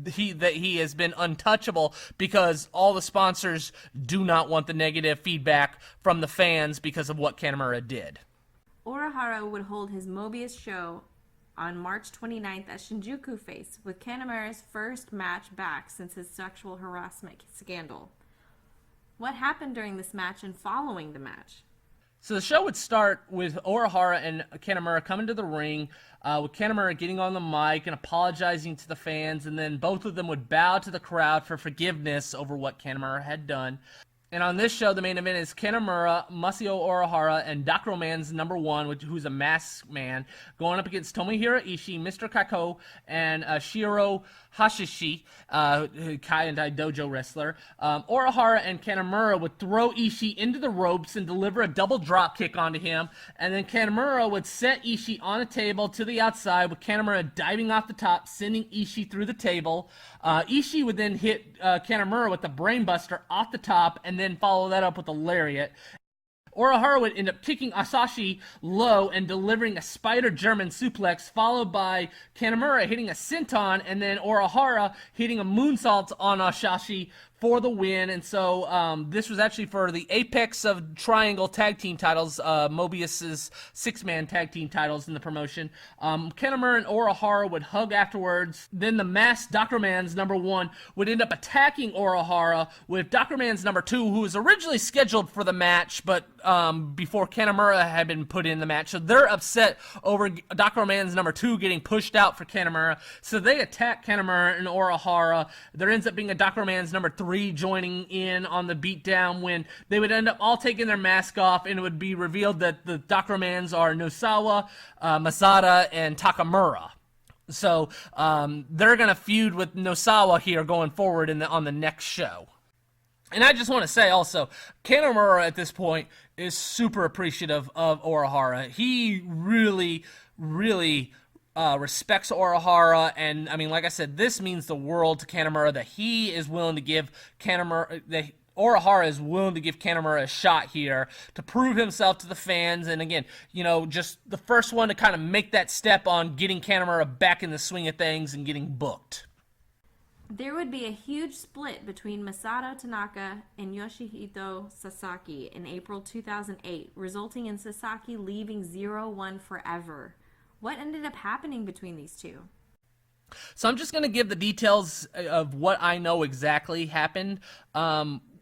He has been untouchable because all the sponsors do not want the negative feedback from the fans because of what Kanemura did. Orihara would hold his Mobius show on March 29th at Shinjuku Face, with Kanemura's first match back since his sexual harassment scandal. What happened during this match and following the match? So the show would start with Orihara and Kanemura coming to the ring, with Kanemura getting on the mic and apologizing to the fans, and then both of them would bow to the crowd for forgiveness over what Kanemura had done. And on this show, the main event is Kanemura, Masao Orihara, and Dr. Man's number 1, who's a masked man, going up against Tomohiro Ishii, Mr. Kako, and Shiro Hashishi, Kai and Dai Dojo wrestler. Orihara and Kanemura would throw Ishii into the ropes and deliver a double drop kick onto him, and then Kanemura would set Ishii on a table to the outside, with Kanemura diving off the top, sending Ishii through the table. Ishii would then hit Kanemura with the brainbuster off the top, and then follow that up with a lariat. Orihara would end up kicking Asashi low and delivering a spider German suplex, followed by Kanemura hitting a senton, and then Orihara hitting a moonsault on Asashi for the win. And so this was actually for the apex of triangle tag team titles, Mobius's 6-man tag team titles in the promotion. Kanemura and Orihara would hug afterwards. Then the masked Dr. Man's number 1 would end up attacking Orihara, with Dr. Man's number 2, who was originally scheduled for the match, but before Kanemura had been put in the match. So they're upset over Dr. Man's number 2 getting pushed out for Kanemura. So they attack Kanemura and Orihara. There ends up being a Dr. Man's number 3 joining in on the beatdown, when they would end up all taking their mask off, and it would be revealed that the Dr. Mans are Nosawa, Masada, and Takamura. So they're going to feud with Nosawa here going forward on the next show. And I just want to say also, Kanemura at this point is super appreciative of Orihara. He really, really respects Orihara, and I mean, like I said, this means the world to Kanemura, that he is willing to give that Orihara is willing to give Kanemura a shot here to prove himself to the fans, and again, just the first one to kind of make that step on getting Kanemura back in the swing of things and getting booked. There would be a huge split between Masato Tanaka and Yoshihito Sasaki in April 2008, resulting in Sasaki leaving 0-1 forever. What ended up happening between these two? So I'm just going to give the details of what I know exactly happened.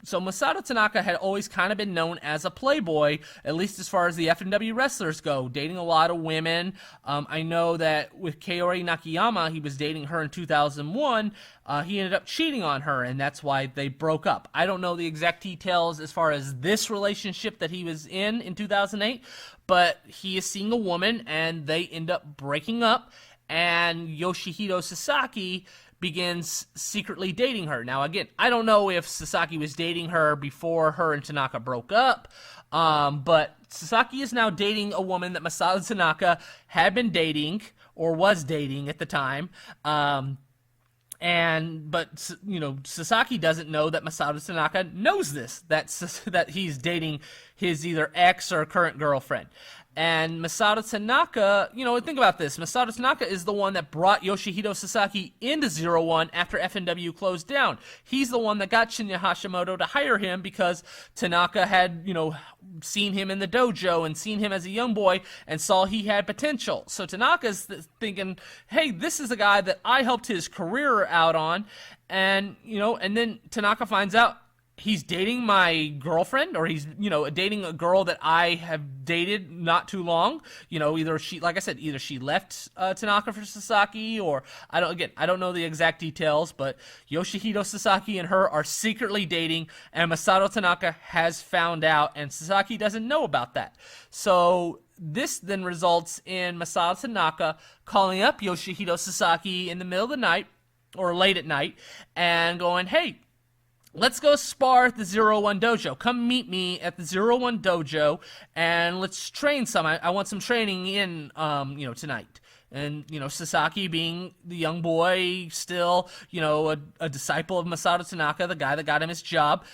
So Masato Tanaka had always kind of been known as a playboy, at least as far as the FMW wrestlers go, dating a lot of women. I know that with Kaori Nakayama, he was dating her in 2001. He ended up cheating on her, and that's why they broke up. I don't know the exact details as far as this relationship that he was in 2008, but he is seeing a woman, and they end up breaking up, and Yoshihito Sasaki begins secretly dating her. Now, again, I don't know if Sasaki was dating her before her and Tanaka broke up, but Sasaki is now dating a woman that Masato Tanaka had been dating, or was dating at the time, but Sasaki doesn't know that Masato Tanaka knows this, that he's dating his either ex or current girlfriend. And Masato Tanaka, think about this. Masato Tanaka is the one that brought Yoshihito Sasaki into 0-1 after FMW closed down. He's the one that got Shinya Hashimoto to hire him because Tanaka had, seen him in the dojo and seen him as a young boy and saw he had potential. So Tanaka's thinking, hey, this is a guy that I helped his career out on. And, and then Tanaka finds out he's dating my girlfriend, or he's, dating a girl that I have dated not too long. Either she, like I said, either she left Tanaka for Sasaki, or I don't know the exact details, but Yoshihito Sasaki and her are secretly dating, and Masato Tanaka has found out, and Sasaki doesn't know about that. So this then results in Masato Tanaka calling up Yoshihito Sasaki in the middle of the night, or late at night, and going, hey, let's go spar at the 0-1 dojo. Come meet me at the 0-1 dojo, and let's train some. I want some training in, tonight. And, Sasaki being the young boy, still, a disciple of Masato Tanaka, the guy that got him his job,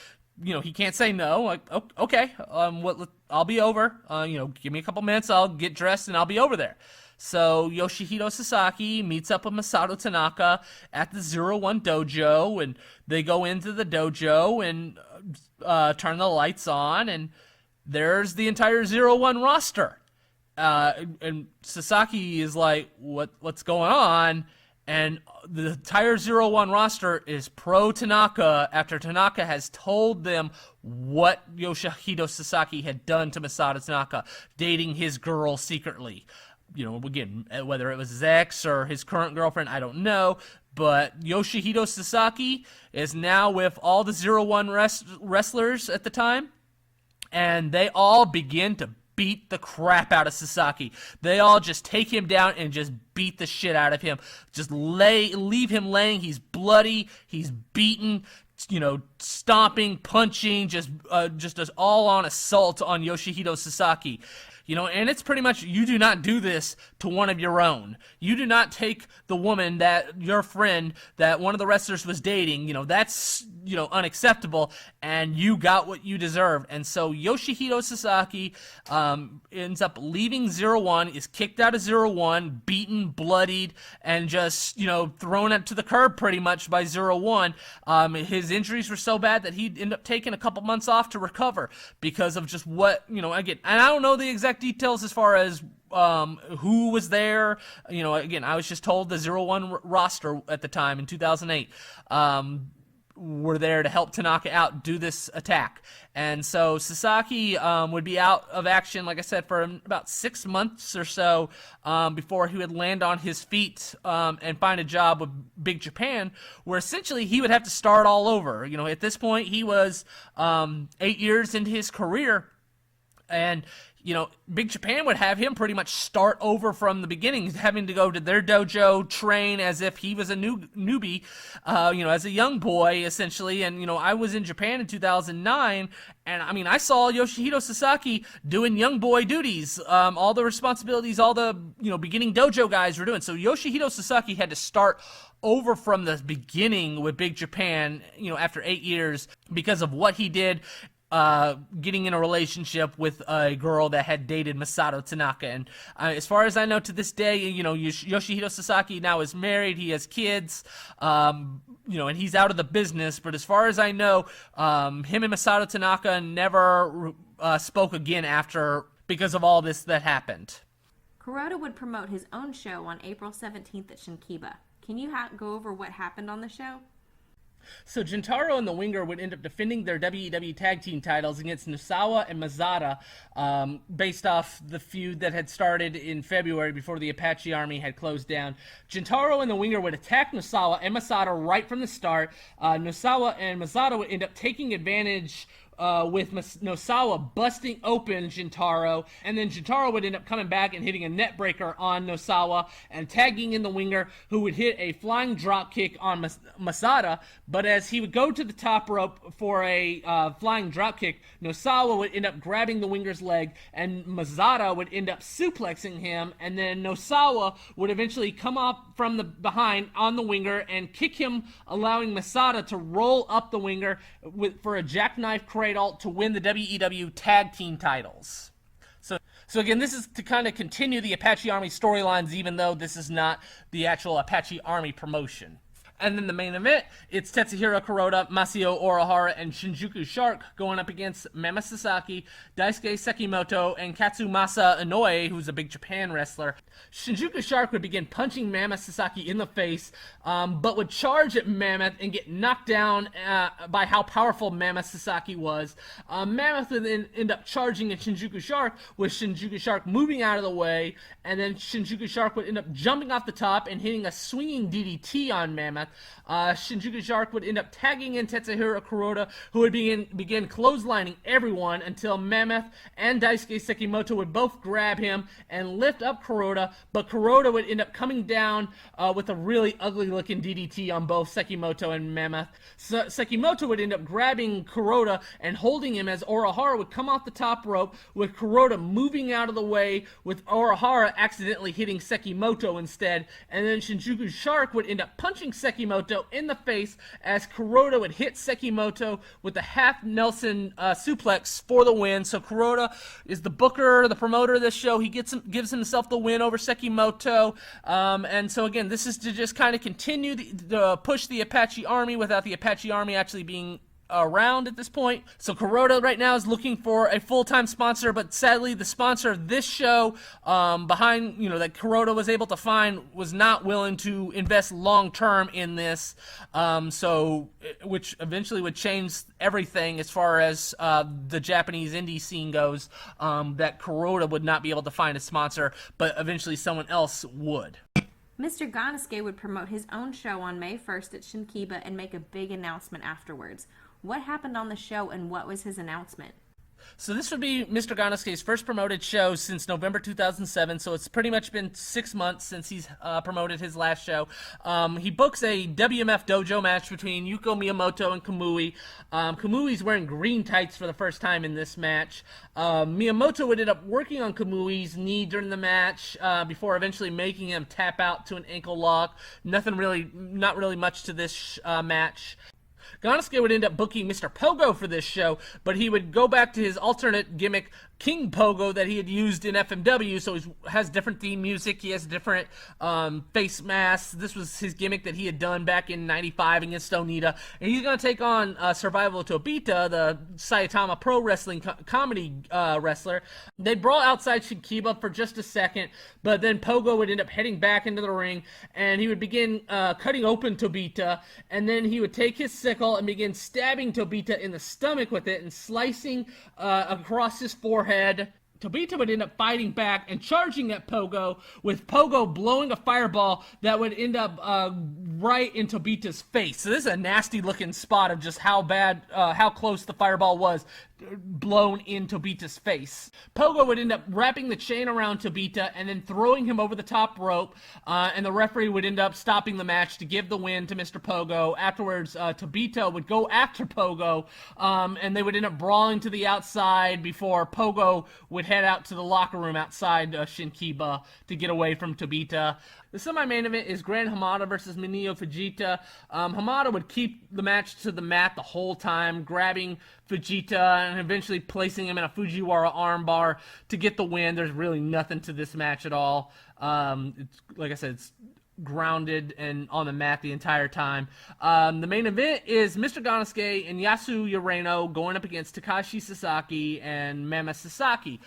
he can't say no. Like, okay, I'll be over. Give me a couple minutes, I'll get dressed, and I'll be over there. So Yoshihito Sasaki meets up with Masato Tanaka at the 0-1 dojo, and they go into the dojo and turn the lights on, and there's the entire 0-1 roster. And Sasaki is like, what's going on? And the entire 0-1 roster is pro Tanaka after Tanaka has told them what Yoshihito Sasaki had done to Masato Tanaka, dating his girl secretly. Again, whether it was his ex or his current girlfriend, I don't know. But Yoshihito Sasaki is now with all the 0-1 wrestlers at the time, and they all begin to beat the crap out of Sasaki. They all just take him down and just beat the shit out of him. Just leave him laying. He's bloody. He's beaten. Stomping, punching, just all-on assault on Yoshihito Sasaki. And it's pretty much, you do not do this to one of your own. You do not take the woman that your friend, that one of the wrestlers was dating, that's, unacceptable, and you got what you deserve. And so Yoshihito Sasaki ends up leaving 0-1, is kicked out of 0-1, beaten, bloodied, and just, thrown up to the curb pretty much by 0-1. His injuries were so bad that he'd end up taking a couple months off to recover because of just what, again, and I don't know the exact details as far as who was there. Again, I was just told the 0-1 roster at the time in 2008 were there to help Tanaka out do this attack. And so Sasaki would be out of action, like I said, for about 6 months or so before he would land on his feet and find a job with Big Japan, where essentially he would have to start all over. At this point, he was 8 years into his career, and Big Japan would have him pretty much start over from the beginning, having to go to their dojo, train as if he was a newbie, as a young boy, essentially. And, I was in Japan in 2009, and, I saw Yoshihito Sasaki doing young boy duties, all the responsibilities, all the, beginning dojo guys were doing. So Yoshihito Sasaki had to start over from the beginning with Big Japan, after 8 years, because of what he did, getting in a relationship with a girl that had dated Masato Tanaka. And as far as I know to this day, Yoshihito Sasaki now is married, he has kids, and he's out of the business. But as far as I know, him and Masato Tanaka never spoke again after, because of all this that happened. Kuroda would promote his own show on April 17th at Shinkiba. Can you go over what happened on the show? So Gentaro and the Winger would end up defending their WEW Tag Team titles against Nosawa and Mazada, based off the feud that had started in February before the Apache Army had closed down. Gentaro and the Winger would attack Nosawa and Masada right from the start. Nosawa and Mazada would end up taking advantage with Nosawa busting open Gentaro, and then Gentaro would end up coming back and hitting a net breaker on Nosawa and tagging in the Winger, who would hit a flying drop kick on Masada. But as he would go to the top rope for a flying drop kick, Nosawa would end up grabbing the Winger's leg, and Masada would end up suplexing him, and then Nosawa would eventually come up from the behind on the Winger and kick him, allowing Masada to roll up the Winger for a jackknife cradle to win the WEW Tag Team titles. So again, this is to kind of continue the Apache Army storylines, even though this is not the actual Apache Army promotion. And then the main event, it's Tetsuhiro Kuroda, Masao Orihara, and Shinjuku Shark going up against Mammoth Sasaki, Daisuke Sekimoto, and Katsumasa Inoue, who's a big Japan wrestler. Shinjuku Shark would begin punching Mammoth Sasaki in the face, but would charge at Mammoth and get knocked down by how powerful Mammoth Sasaki was. Mammoth would then end up charging at Shinjuku Shark, with Shinjuku Shark moving out of the way, and then Shinjuku Shark would end up jumping off the top and hitting a swinging DDT on Mammoth. Shinjuku Shark would end up tagging in Tetsuhiro Kuroda, who would begin clotheslining everyone until Mammoth and Daisuke Sekimoto would both grab him and lift up Kuroda, but Kuroda would end up coming down with a really ugly-looking DDT on both Sekimoto and Mammoth. Sekimoto would end up grabbing Kuroda and holding him as Orihara would come off the top rope, with Kuroda moving out of the way, with Orihara accidentally hitting Sekimoto instead, and then Shinjuku Shark would end up punching Sekimoto in the face as Kuroda would hit Sekimoto with a half Nelson suplex for the win. So Kuroda is the booker, the promoter of this show. He gives himself the win over Sekimoto. And so again, this is to just kind of continue the push the Apache Army without the Apache Army actually being around at this point. So Kuroda right now is looking for a full-time sponsor, but sadly the sponsor of this show behind, that Kuroda was able to find was not willing to invest long-term in this, which eventually would change everything as far as the Japanese indie scene goes, that Kuroda would not be able to find a sponsor, but eventually someone else would. Mr. Gannosuke would promote his own show on May 1st at Shinkiba and make a big announcement afterwards. What happened on the show and what was his announcement? So this would be Mr. Gannosuke's first promoted show since November 2007, so it's pretty much been 6 months since he's promoted his last show. He books a WMF dojo match between Yuko Miyamoto and Kamui. Kamui's wearing green tights for the first time in this match. Miyamoto would end up working on Kamui's knee during the match before eventually making him tap out to an ankle lock. Not really much to this match. Gannosuke would end up booking Mr. Pogo for this show, but he would go back to his alternate gimmick, King Pogo, that he had used in FMW, so he has different theme music, he has different face masks. This was his gimmick that he had done back in '95 against Onita, and he's going to take on Survival Tobita, the Saitama Pro Wrestling comedy wrestler. They brawl outside Shinkiba for just a second, but then Pogo would end up heading back into the ring, and he would begin cutting open Tobita, and then he would take his sickle and begin stabbing Tobita in the stomach with it and slicing across his forehead. Tobita would end up fighting back and charging at Pogo, with Pogo blowing a fireball that would end up right in Tobita's face. So this is a nasty looking spot of just how close the fireball was blown in Tobita's face. Pogo would end up wrapping the chain around Tobita and then throwing him over the top rope, and the referee would end up stopping the match to give the win to Mr. Pogo. Afterwards, Tobita would go after Pogo, and they would end up brawling to the outside before Pogo would head out to the locker room outside Shinkiba to get away from Tobita. The semi-main event is Gran Hamada versus Minio Fujita. Hamada would keep the match to the mat the whole time, grabbing Fujita and eventually placing him in a Fujiwara armbar to get the win. There's really nothing to this match at all. Like I said, it's grounded and on the mat the entire time. The main event is Mr. Gannosuke and Yasu Ureno going up against Takashi Sasaki and Mammoth Sasaki.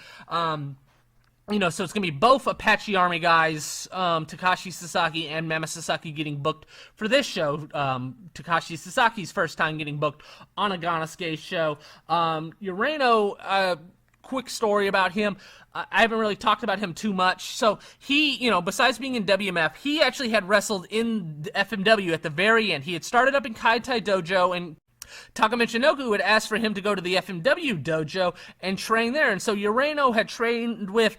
So it's going to be both Apache Army guys, Takashi Sasaki and Mammoth Sasaki getting booked for this show. Takashi Sasaki's first time getting booked on a Gannosuke show. Ureno, quick story about him. I haven't really talked about him too much. So he, besides being in WMF, he actually had wrestled in the FMW at the very end. He had started up in Kaitai Dojo, and Taka Michinoku had asked for him to go to the FMW dojo and train there. And so Ureno had trained with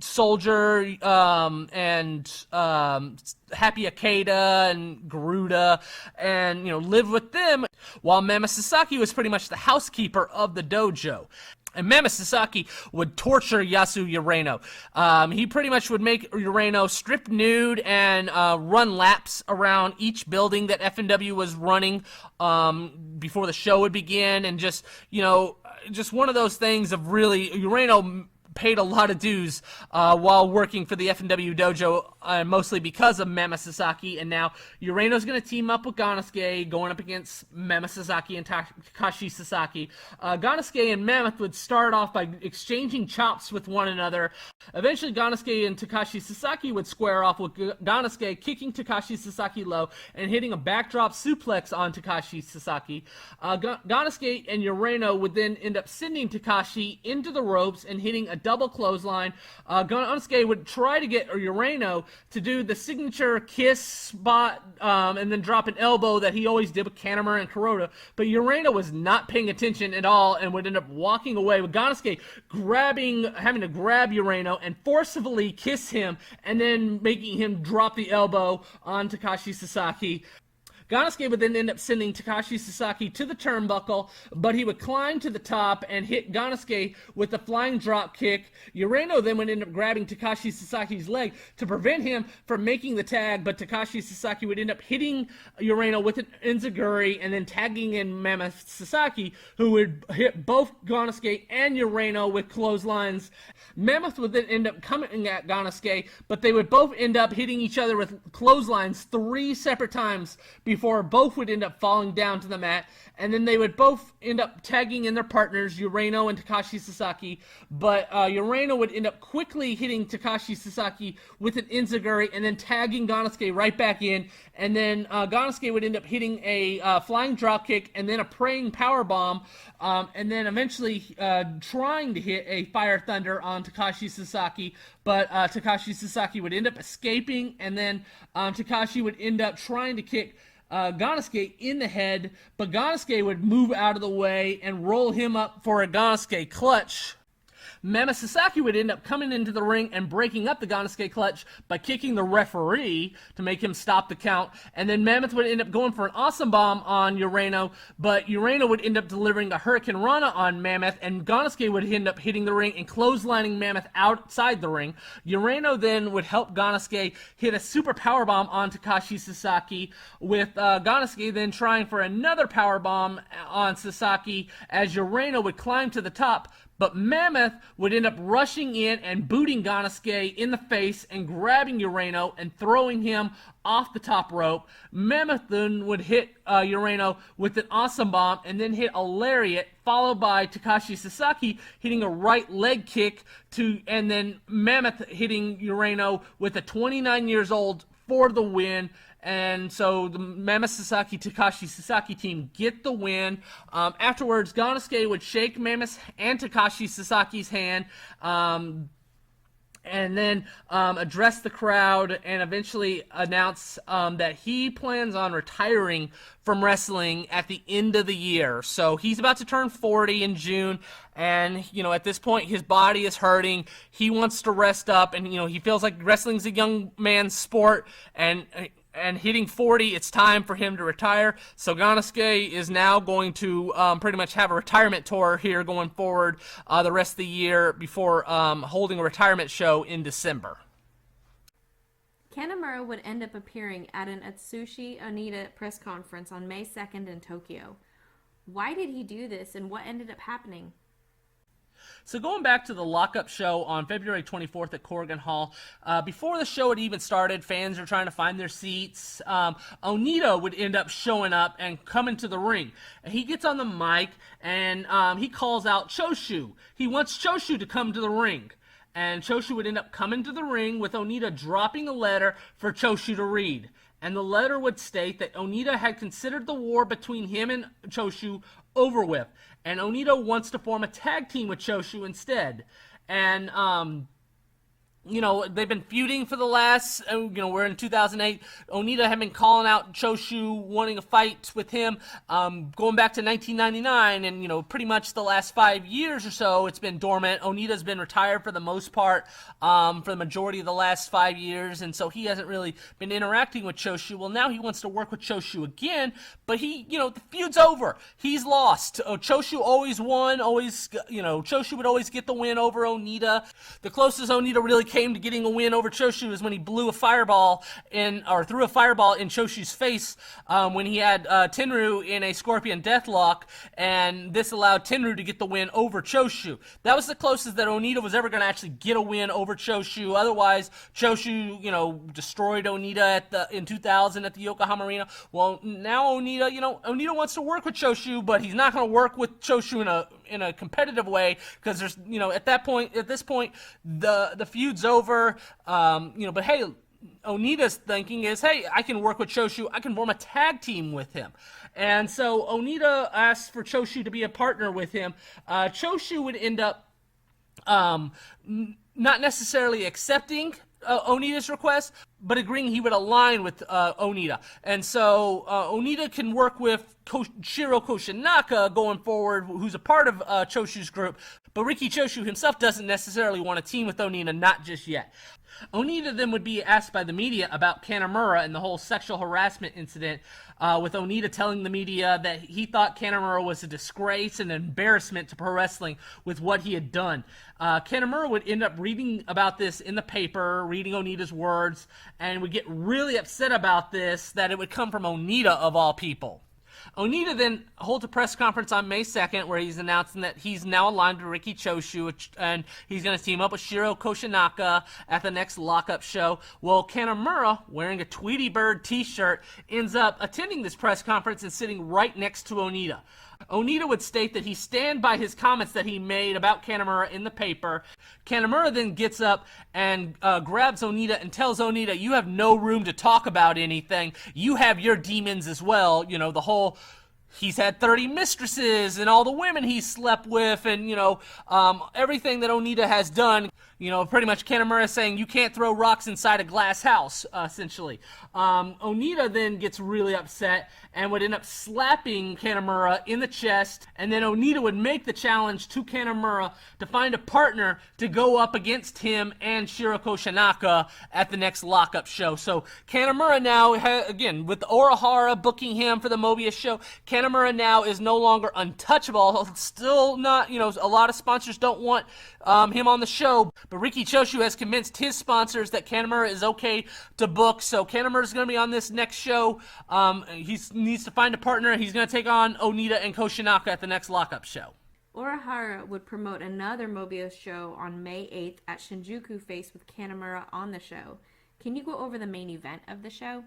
Soldier and Happy Akeda and Garuda and, lived with them, while Mammoth Sasaki was pretty much the housekeeper of the dojo. And Mammoth Sasaki would torture Yasu Ureno. He pretty much would make Ureno strip nude and run laps around each building that FMW was running before the show would begin. And just one of those things of really, Ureno paid a lot of dues while working for the FMW dojo, mostly because of Mammoth Sasaki, and now Urano's going to team up with Gannosuke, going up against Mammoth Sasaki and Takashi Sasaki. Gannosuke and Mammoth would start off by exchanging chops with one another. Eventually, Gannosuke and Takashi Sasaki would square off with Gannosuke kicking Takashi Sasaki low and hitting a backdrop suplex on Takashi Sasaki. Gannosuke and Urano would then end up sending Takashi into the ropes and hitting a double clothesline. Gannosuke would try to get Urano to do the signature kiss spot and then drop an elbow that he always did with Kanemura and Kuroda, but Urano was not paying attention at all and would end up walking away with Gannosuke having to grab Urano and forcibly kiss him and then making him drop the elbow on Takashi Sasaki. Gannosuke would then end up sending Takashi Sasaki to the turnbuckle, but he would climb to the top and hit Gannosuke with a flying drop kick. Urano then would end up grabbing Takashi Sasaki's leg to prevent him from making the tag, but Takashi Sasaki would end up hitting Urano with an enziguri and then tagging in Mammoth Sasaki, who would hit both Gannosuke and Urano with clotheslines. Mammoth would then end up coming at Gannosuke, but they would both end up hitting each other with clotheslines 3 separate times before both would end up falling down to the mat, and then they would both end up tagging in their partners, Urano and Takashi Sasaki, but Urano would end up quickly hitting Takashi Sasaki with an enziguri and then tagging Gannosuke right back in, and then Gannosuke would end up hitting a flying dropkick and then a praying powerbomb, and then eventually trying to hit a Fire Thunder on Takashi Sasaki, but Takashi Sasaki would end up escaping, and then Takashi would end up trying to kick Gannosuke in the head, but Gannosuke would move out of the way and roll him up for a Gannosuke clutch. Mammoth Sasaki would end up coming into the ring and breaking up the Gannosuke clutch by kicking the referee to make him stop the count, and then Mammoth would end up going for an awesome bomb on Urano, but Urano would end up delivering a Hurricane Rana on Mammoth, and Gannosuke would end up hitting the ring and clotheslining Mammoth outside the ring. Urano then would help Gannosuke hit a super powerbomb on Takashi Sasaki, with Gannosuke then trying for another powerbomb on Sasaki as Urano would climb to the top, but Mammoth would end up rushing in and booting Gannosuke in the face and grabbing Urano and throwing him off the top rope. Mammoth then would hit Urano with an awesome bomb and then hit a lariat, followed by Takashi Sasaki hitting a right leg kick and then Mammoth hitting Urano with a 29 years old for the win. And so the Mammoth Sasaki Takashi Sasaki team get the win. Afterwards, Gannosuke would shake Mammoth and Takashi Sasaki's hand, and then address the crowd and eventually announce that he plans on retiring from wrestling at the end of the year. So he's about to turn 40 in June, and at this point his body is hurting. He wants to rest up, and he feels like wrestling's a young man's sport, and hitting 40, it's time for him to retire. So Gannosuke is now going to pretty much have a retirement tour here going forward the rest of the year before holding a retirement show in December. Kanemura would end up appearing at an Atsushi Onita press conference on May 2nd in Tokyo. Why did he do this, and what ended up happening? So going back to the lockup show on February 24th at Corrigan Hall, before the show had even started, fans are trying to find their seats. Onita would end up showing up and coming to the ring. He gets on the mic and he calls out Choshu. He wants Choshu to come to the ring. And Choshu would end up coming to the ring with Onita dropping a letter for Choshu to read. And the letter would state that Onita had considered the war between him and Choshu over with, and Onita wants to form a tag team with Choshu instead. And they've been feuding for the last, we're in 2008. Onita had been calling out Choshu, wanting a fight with him, going back to 1999, and, pretty much the last 5 years or so, it's been dormant. Onita's been retired for the most part, for the majority of the last 5 years, and so he hasn't really been interacting with Choshu. Well, now he wants to work with Choshu again, but the feud's over. He's lost. Choshu always won, Choshu would always get the win over Onita. The closest Onita really came came to getting a win over Choshu is when he threw a fireball in Choshu's face when he had Tenryu in a Scorpion Deathlock, and this allowed Tenryu to get the win over Choshu. That was the closest that Onita was ever going to actually get a win over Choshu. Otherwise, Choshu, destroyed Onita in 2000 at the Yokohama Arena. Well, now Onita wants to work with Choshu, but he's not going to work with Choshu in a competitive way, because there's at this point the feud's over. But hey, Onita's thinking is, hey, I can work with Choshu, I can form a tag team with him. And so Onita asks for Choshu to be a partner with him. Choshu would end up not necessarily accepting Onita's request, but agreeing he would align with Onita. And so Onita can work with Shiro Koshinaka going forward, who's a part of Choshu's group, but Riki Choshu himself doesn't necessarily want to team with Onita, not just yet. Onita then would be asked by the media about Kanemura and the whole sexual harassment incident, with Onita telling the media that he thought Kanemura was a disgrace and an embarrassment to pro wrestling with what he had done. Kanemura would end up reading about this in the paper, reading Onita's words, and would get really upset about this, that it would come from Onita of all people. Onita then holds a press conference on May 2nd where he's announcing that he's now aligned with Riki Choshu, and he's going to team up with Shiro Koshinaka at the next lockup show. Well, Kanemura, wearing a Tweety Bird t-shirt, ends up attending this press conference and sitting right next to Onita. Onita would state that he stand by his comments that he made about Kanemura in the paper. Kanemura then gets up and grabs Onita and tells Onita, you have no room to talk about anything. You have your demons as well. The whole, he's had 30 mistresses and all the women he's slept with, and, everything that Onita has done. Pretty much Kanemura is saying you can't throw rocks inside a glass house, essentially. Onita then gets really upset and would end up slapping Kanemura in the chest, and then Onita would make the challenge to Kanemura to find a partner to go up against him and Shiro Koshinaka at the next lockup show. So Kanemura now, again, with Orihara booking him for the Mobius show, Kanemura now is no longer untouchable. Still not, a lot of sponsors don't want him on the show, but Riki Choshu has convinced his sponsors that Kanemura is okay to book, so Kanemura is going to be on this next show. He needs to find a partner. He's going to take on Onita and Koshinaka at the next lockup show. Orihara would promote another Mobius show on May 8th at Shinjuku Face with Kanemura on the show. Can you go over the main event of the show?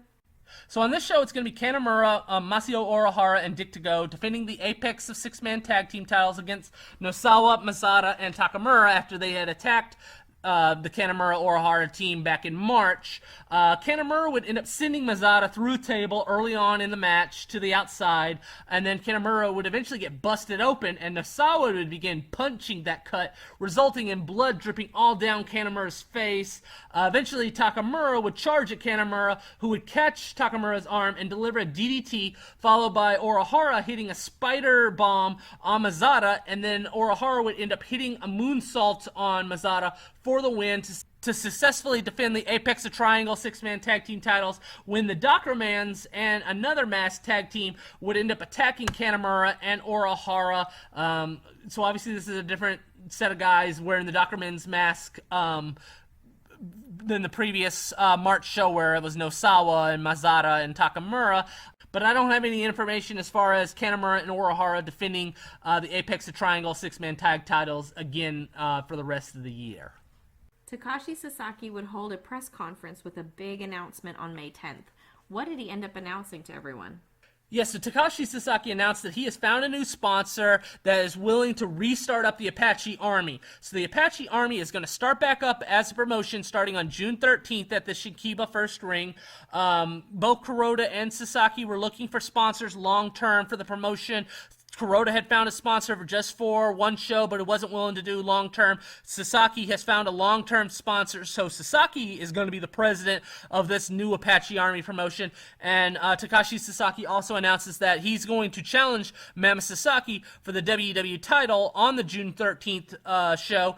So on this show, it's going to be Kanemura, Masao Orihara, and Dick Togo defending the Apex of six-man tag team titles against Nosawa, Masada, and Takamura after they had attacked the Kanemura Orihara team back in March. Kanemura would end up sending Masada through a table early on in the match to the outside, and then Kanemura would eventually get busted open, and Nosawa would begin punching that cut, resulting in blood dripping all down Kanemura's face. Eventually, Takamura would charge at Kanemura, who would catch Takamura's arm and deliver a DDT, followed by Orihara hitting a spider bomb on Masada, and then Orihara would end up hitting a moonsault on Masada for the win to successfully defend the Apex of Triangle six-man tag team titles, when the Dockermans and another masked tag team would end up attacking Kanemura and Orihara. So obviously this is a different set of guys wearing the Dockerman's mask than the previous March show where it was Nosawa and Masada and Takamura. But I don't have any information as far as Kanemura and Orihara defending the Apex of Triangle six-man tag titles again for the rest of the year. Takashi Sasaki would hold a press conference with a big announcement on May 10th. What did he end up announcing to everyone? Yes, so Takashi Sasaki announced that he has found a new sponsor that is willing to restart up the Apache Army. So the Apache Army is going to start back up as a promotion starting on June 13th at the Shinkiba First Ring. Both Kuroda and Sasaki were looking for sponsors long-term for the promotion. Kuroda had found a sponsor just for one show, but it wasn't willing to do long-term. Sasaki has found a long-term sponsor, so Sasaki is going to be the president of this new Apache Army promotion. And Takashi Sasaki also announces that he's going to challenge Mammoth Sasaki for the WEW title on the June 13th show.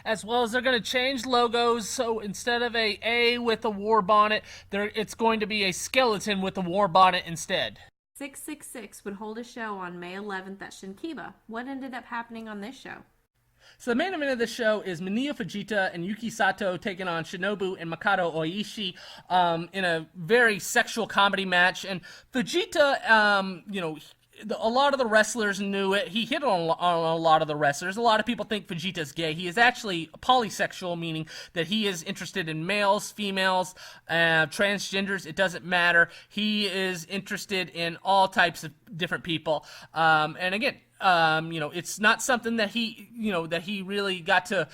As well as they're going to change logos, so instead of a A with a war bonnet, it's going to be a skeleton with a war bonnet instead. 666 would hold a show on May 11th at Shinkiba. What ended up happening on this show? So the main event of the show is Minya Fujita and Yuki Sato taking on Shinobu and Makoto Oishi in a very sexual comedy match. And Fujita, a lot of the wrestlers knew it. He hit on a lot of the wrestlers. A lot of people think Vegeta's gay. He is actually polysexual, meaning that he is interested in males, females, transgenders. It doesn't matter. He is interested in all types of different people. And again, it's not something that he really got to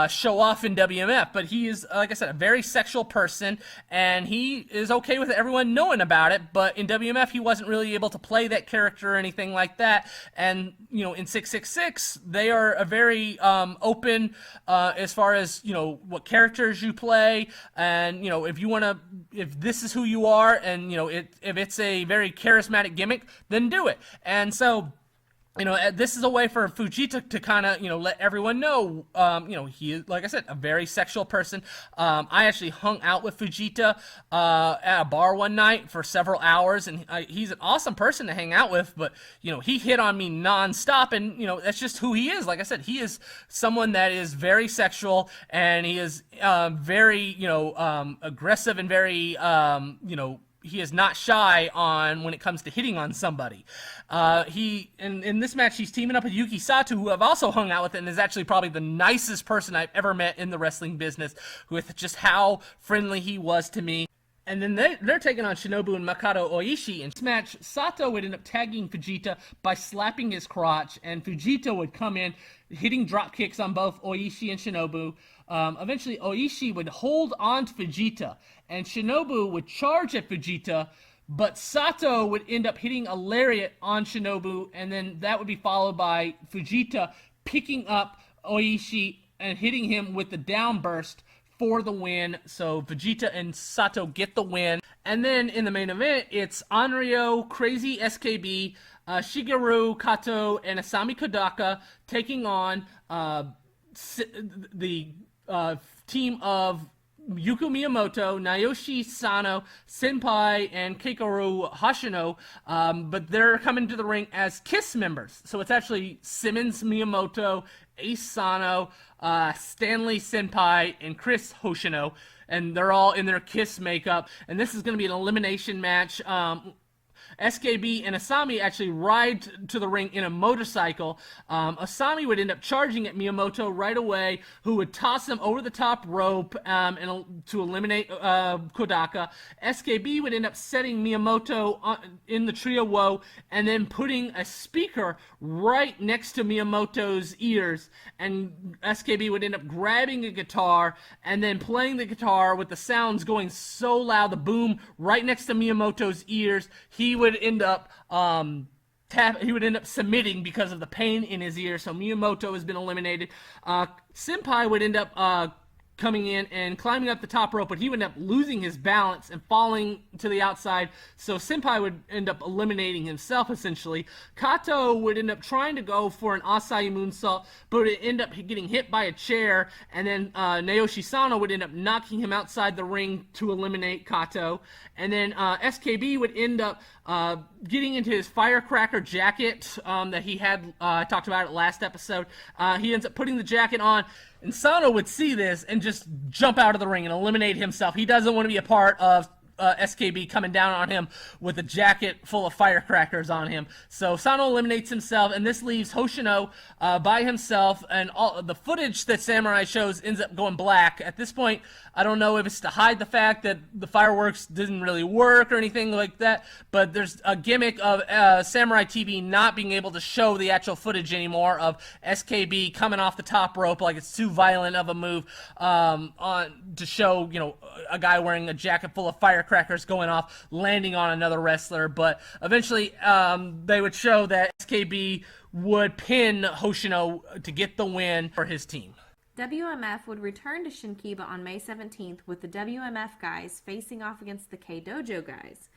show off in WMF, but he is, like I said, a very sexual person, and he is okay with everyone knowing about it. But in WMF, he wasn't really able to play that character or anything like that. And in 666, they are a very open as far as what characters you play, and if this is who you are, and if it's a very charismatic gimmick, then do it. And so, this is a way for Fujita to kind of, let everyone know, he is, like I said, a very sexual person. I actually hung out with Fujita at a bar one night for several hours, and he's an awesome person to hang out with, but, he hit on me nonstop, and, that's just who he is. Like I said, he is someone that is very sexual, and he is very, aggressive and very, he is not shy on when it comes to hitting on somebody. In this match, he's teaming up with Yuki Sato, who I've also hung out with, and is actually probably the nicest person I've ever met in the wrestling business, with just how friendly he was to me. And then they're taking on Shinobu and Makoto Oishi. In this match, Sato would end up tagging Fujita by slapping his crotch, and Fujita would come in, hitting drop kicks on both Oishi and Shinobu. Eventually, Oishi would hold on to Fujita, and Shinobu would charge at Fujita, but Sato would end up hitting a lariat on Shinobu, and then that would be followed by Fujita picking up Oishi and hitting him with the downburst for the win. So Vegeta and Sato get the win. And then in the main event, it's Onryo, Crazy SKB, Shigeru Kato, and Asami Kodaka taking on the team of Yuko Miyamoto, Naoshi Sano, Senpai, and Keikaru Hashino, but they're coming to the ring as KISS members. So it's actually Simmons Miyamoto, Ace Sano, Stanley Senpai, and Chris Hoshino, and they're all in their KISS makeup. And this is going to be an elimination match. SKB and Asami actually ride to the ring in a motorcycle. Asami would end up charging at Miyamoto right away, who would toss him over the top rope to eliminate Kodaka. SKB would end up setting Miyamoto in the Trio Woe and then putting a speaker right next to Miyamoto's ears. And SKB would end up grabbing a guitar and then playing the guitar with the sounds going so loud, the boom right next to Miyamoto's ears. He would end up submitting because of the pain in his ear. So Miyamoto has been eliminated. Senpai would end up coming in and climbing up the top rope, but he would end up losing his balance and falling to the outside. So Senpai would end up eliminating himself, essentially. Kato would end up trying to go for an Asai moonsault, but would end up getting hit by a chair, and then Naoshi Sano would end up knocking him outside the ring to eliminate Kato. And then SKB would end up getting into his firecracker jacket that he had, I talked about it last episode. He ends up putting the jacket on, and Sano would see this and just jump out of the ring and eliminate himself. He doesn't want to be a part of SKB coming down on him with a jacket full of firecrackers on him. So Sano eliminates himself, and this leaves Hoshino by himself, and all the footage that Samurai shows ends up going black. At this point, I don't know if it's to hide the fact that the fireworks didn't really work or anything like that, but there's a gimmick of Samurai TV not being able to show the actual footage anymore of SKB coming off the top rope like it's too violent of a move to show, a guy wearing a jacket full of firecrackers going off, landing on another wrestler. But eventually they would show that SKB would pin Hoshino to get the win for his team. WMF would return to Shinkiba on May 17th with the WMF guys facing off against the K-Dojo guys.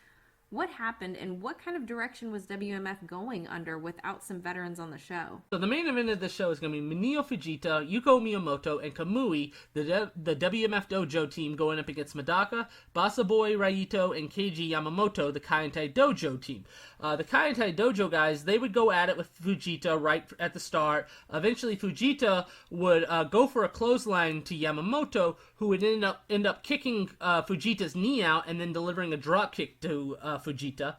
What happened, and what kind of direction was WMF going under without some veterans on the show? So the main event of the show is going to be Minio Fujita, Yuko Miyamoto, and Kamui, the WMF Dojo team, going up against Madaka, Basa Boy Raito, and Keiji Yamamoto, the Kaientai Dojo team. The Kaientai Dojo guys, they would go at it with Fujita right at the start. Eventually, Fujita would go for a clothesline to Yamamoto, who would end up kicking Fujita's knee out and then delivering a drop kick to Fujita.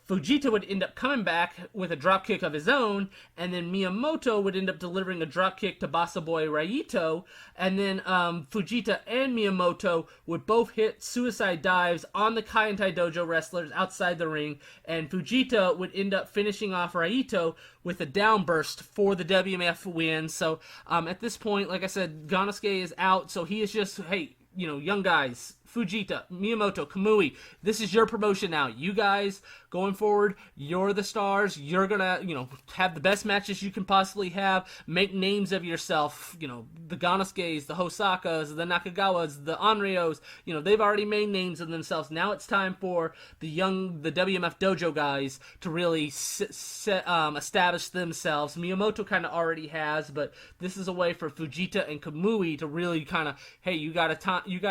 Fujita would end up coming back with a dropkick of his own, and then Miyamoto would end up delivering a dropkick to Basa Boy Raito, and then Fujita and Miyamoto would both hit suicide dives on the Kaientai Dojo wrestlers outside the ring, and Fujita would end up finishing off Raito with a downburst for the WMF win. So at this point, like I said, Gannosuke is out, so he is just, hey, young guys, Fujita, Miyamoto, Kamui, this is your promotion now. You guys, going forward, you're the stars. You're gonna, have the best matches you can possibly have. Make names of yourself. The Gannosukes, the Hosakas, the Nakagawas, the Onryos, they've already made names of themselves. Now it's time for the WMF Dojo guys to really establish themselves. Miyamoto kind of already has, but this is a way for Fujita and Kamui to really kind of, hey, you got a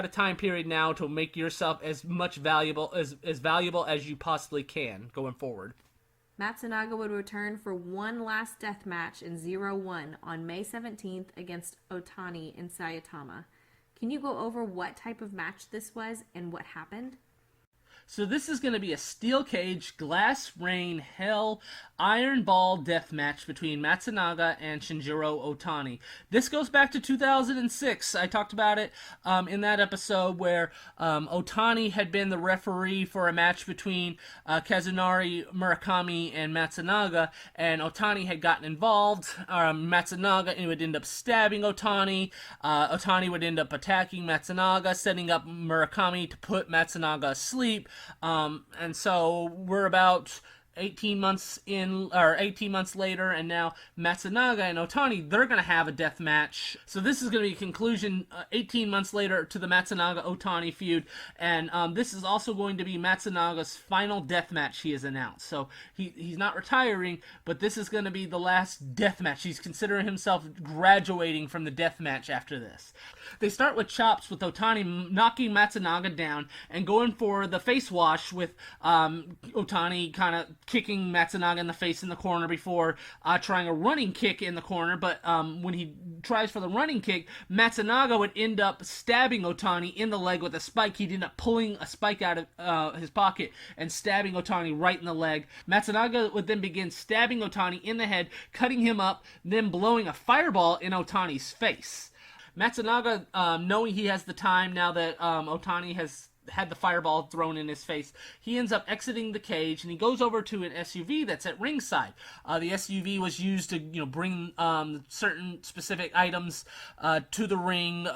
time period now to make yourself as valuable as you possibly can going forward. Matsunaga would return for one last death match in 0-1 on May 17th against Otani in Saitama. Can you go over what type of match this was and what happened? So this is going to be a steel cage, glass rain, hell, iron ball death match between Matsunaga and Shinjiro Otani. This goes back to 2006. I talked about it in that episode where Otani had been the referee for a match between Kazunari Murakami and Matsunaga, and Otani had gotten involved. Matsunaga would end up stabbing Otani. Otani would end up attacking Matsunaga, setting up Murakami to put Matsunaga asleep. And so we're about 18 months later, and now Matsunaga and Otani, they're going to have a death match. So this is going to be a conclusion 18 months later to the Matsunaga-Otani feud, and this is also going to be Matsunaga's final death match he has announced. So he's not retiring, but this is going to be the last death match. He's considering himself graduating from the death match after this. They start with chops with Otani knocking Matsunaga down and going for the face wash with Otani kind of kicking Matsunaga in the face in the corner before trying a running kick in the corner, but when he tries for the running kick, Matsunaga would end up stabbing Otani in the leg with a spike. He'd end up pulling a spike out of his pocket and stabbing Otani right in the leg. Matsunaga would then begin stabbing Otani in the head, cutting him up, then blowing a fireball in Otani's face. Matsunaga, knowing he has the time now that Otani has had the fireball thrown in his face, he ends up exiting the cage, and he goes over to an SUV that's at ringside. The SUV was used to, bring certain specific items to the ring,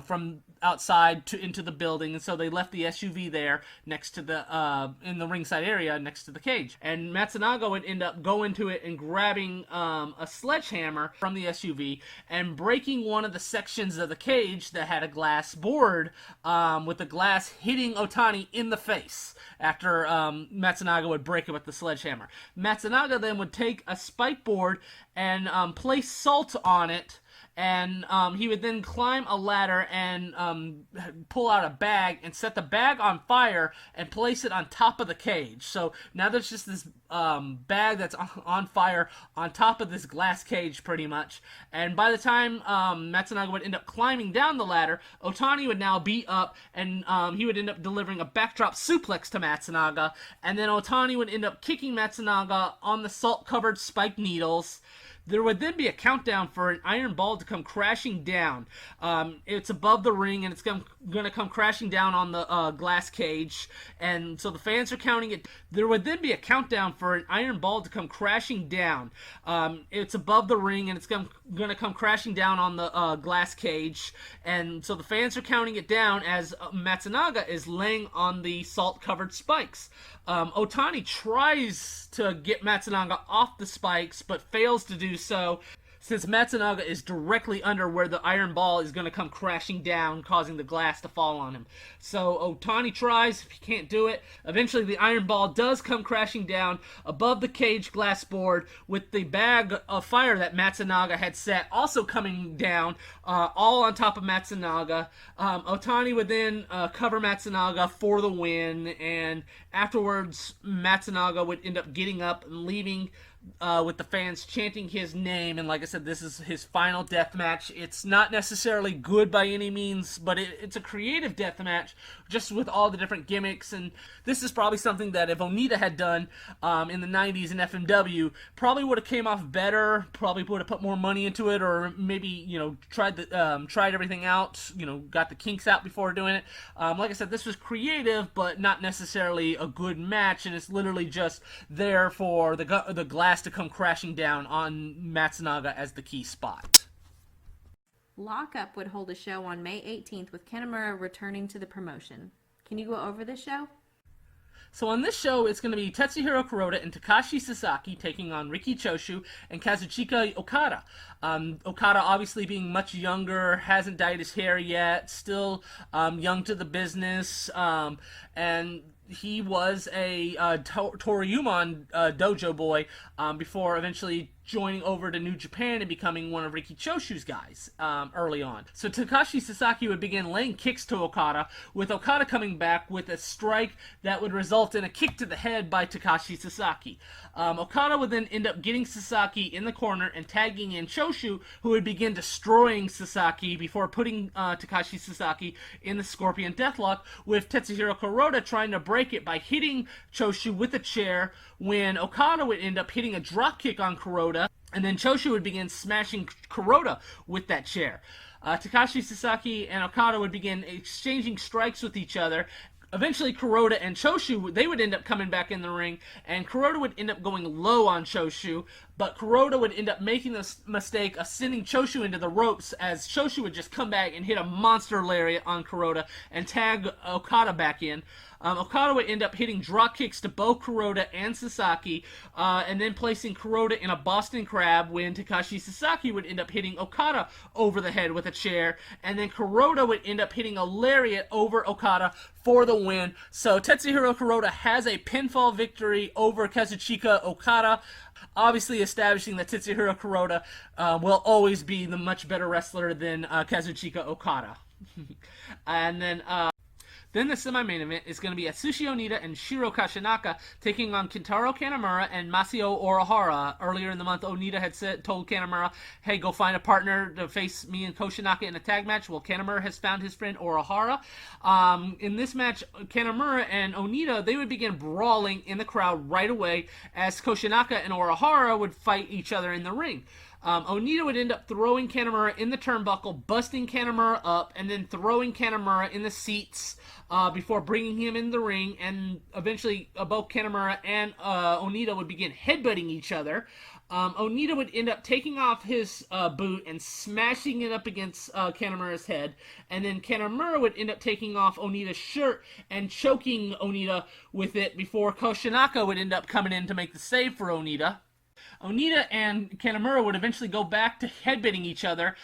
from outside into the building, and so they left the SUV there next to the in the ringside area next to the cage. And Matsunaga would end up going to it and grabbing a sledgehammer from the SUV and breaking one of the sections of the cage that had a glass board, with the glass hitting Otani in the face after Matsunaga would break it with the sledgehammer. Matsunaga then would take a spike board and place salt on it, and he would then climb a ladder and pull out a bag and set the bag on fire and place it on top of the cage. So now there's just this bag that's on fire on top of this glass cage, pretty much. And by the time Matsunaga would end up climbing down the ladder, Otani would now be up, and he would end up delivering a backdrop suplex to Matsunaga, and then Otani would end up kicking Matsunaga on the salt-covered spike needles. There would then be a countdown for an iron ball to come crashing down. It's above the ring, and it's going to come crashing down on the glass cage. And so the fans are counting it. There would then be a countdown for an iron ball to come crashing down. It's above the ring, and it's going to come crashing down on the glass cage. And so the fans are counting it down as Matsunaga is laying on the salt-covered spikes. Otani tries to get Matsunaga off the spikes, but fails to do so. since Matsunaga is directly under where the iron ball is going to come crashing down, causing the glass to fall on him. So Otani tries, if he can't do it, eventually the iron ball does come crashing down above the cage glass board, with the bag of fire that Matsunaga had set also coming down, all on top of Matsunaga. Otani would then cover Matsunaga for the win, and afterwards Matsunaga would end up getting up and leaving, with the fans chanting his name. And like I said, this is his final death match. It's not necessarily good by any means, but it's a creative death match, just with all the different gimmicks. And this is probably something that if Onita had done in the 90s in FMW, probably would have came off better, probably would have put more money into it, or maybe, tried everything out, got the kinks out before doing it. Like I said, this was creative, but not necessarily a good match, and it's literally just there for the glass to come crashing down on Matsunaga as the key spot. Lockup would hold a show on May 18th with Kanemura returning to the promotion. Can you go over this show? So on this show, it's going to be Tetsuhiro Kuroda and Takashi Sasaki taking on Riki Choshu and Kazuchika Okada. Okada obviously being much younger, hasn't dyed his hair yet, still young to the business, and he was a Toryumon dojo boy before eventually joining over to New Japan and becoming one of Riki Choshu's guys early on. So Takashi Sasaki would begin laying kicks to Okada, with Okada coming back with a strike that would result in a kick to the head by Takashi Sasaki. Okada would then end up getting Sasaki in the corner and tagging in Choshu, who would begin destroying Sasaki before putting Takashi Sasaki in the Scorpion Deathlock, with Tetsuhiro Kuroda trying to break it by hitting Choshu with a chair, when Okada would end up hitting a dropkick on Kuroda, and then Choshu would begin smashing Kuroda with that chair. Takashi Sasaki and Okada would begin exchanging strikes with each other. Eventually, Kuroda and Choshu, they would end up coming back in the ring, and Kuroda would end up going low on Choshu, but Kuroda would end up making the mistake of sending Choshu into the ropes, as Choshu would just come back and hit a monster lariat on Kuroda and tag Okada back in. Okada would end up hitting drop kicks to both Kuroda and Sasaki, and then placing Kuroda in a Boston Crab, when Takashi Sasaki would end up hitting Okada over the head with a chair, and then Kuroda would end up hitting a lariat over Okada for the win. So Tetsuhiro Kuroda has a pinfall victory over Kazuchika Okada, obviously establishing that Tetsuhiro Kuroda will always be the much better wrestler than Kazuchika Okada. And then the semi-main event is going to be Atsushi Onita and Shiro Kashinaka taking on Kentaro Kanemura and Masao Urahara. Earlier in the month, Onita had told Kanemura, hey, go find a partner to face me and Koshinaka in a tag match. Well, Kanemura has found his friend Urahara. In this match, Kanemura and Onita, they would begin brawling in the crowd right away, as Koshinaka and Urahara would fight each other in the ring. Onita would end up throwing Kanemura in the turnbuckle, busting Kanemura up, and then throwing Kanemura in the seats before bringing him in the ring, and eventually both Kanemura and Onita would begin headbutting each other. Onita would end up taking off his boot and smashing it up against Kanemura's head, and then Kanemura would end up taking off Onita's shirt and choking Onita with it before Koshinaka would end up coming in to make the save for Onita. Onita and Kanemura would eventually go back to headbutting each other.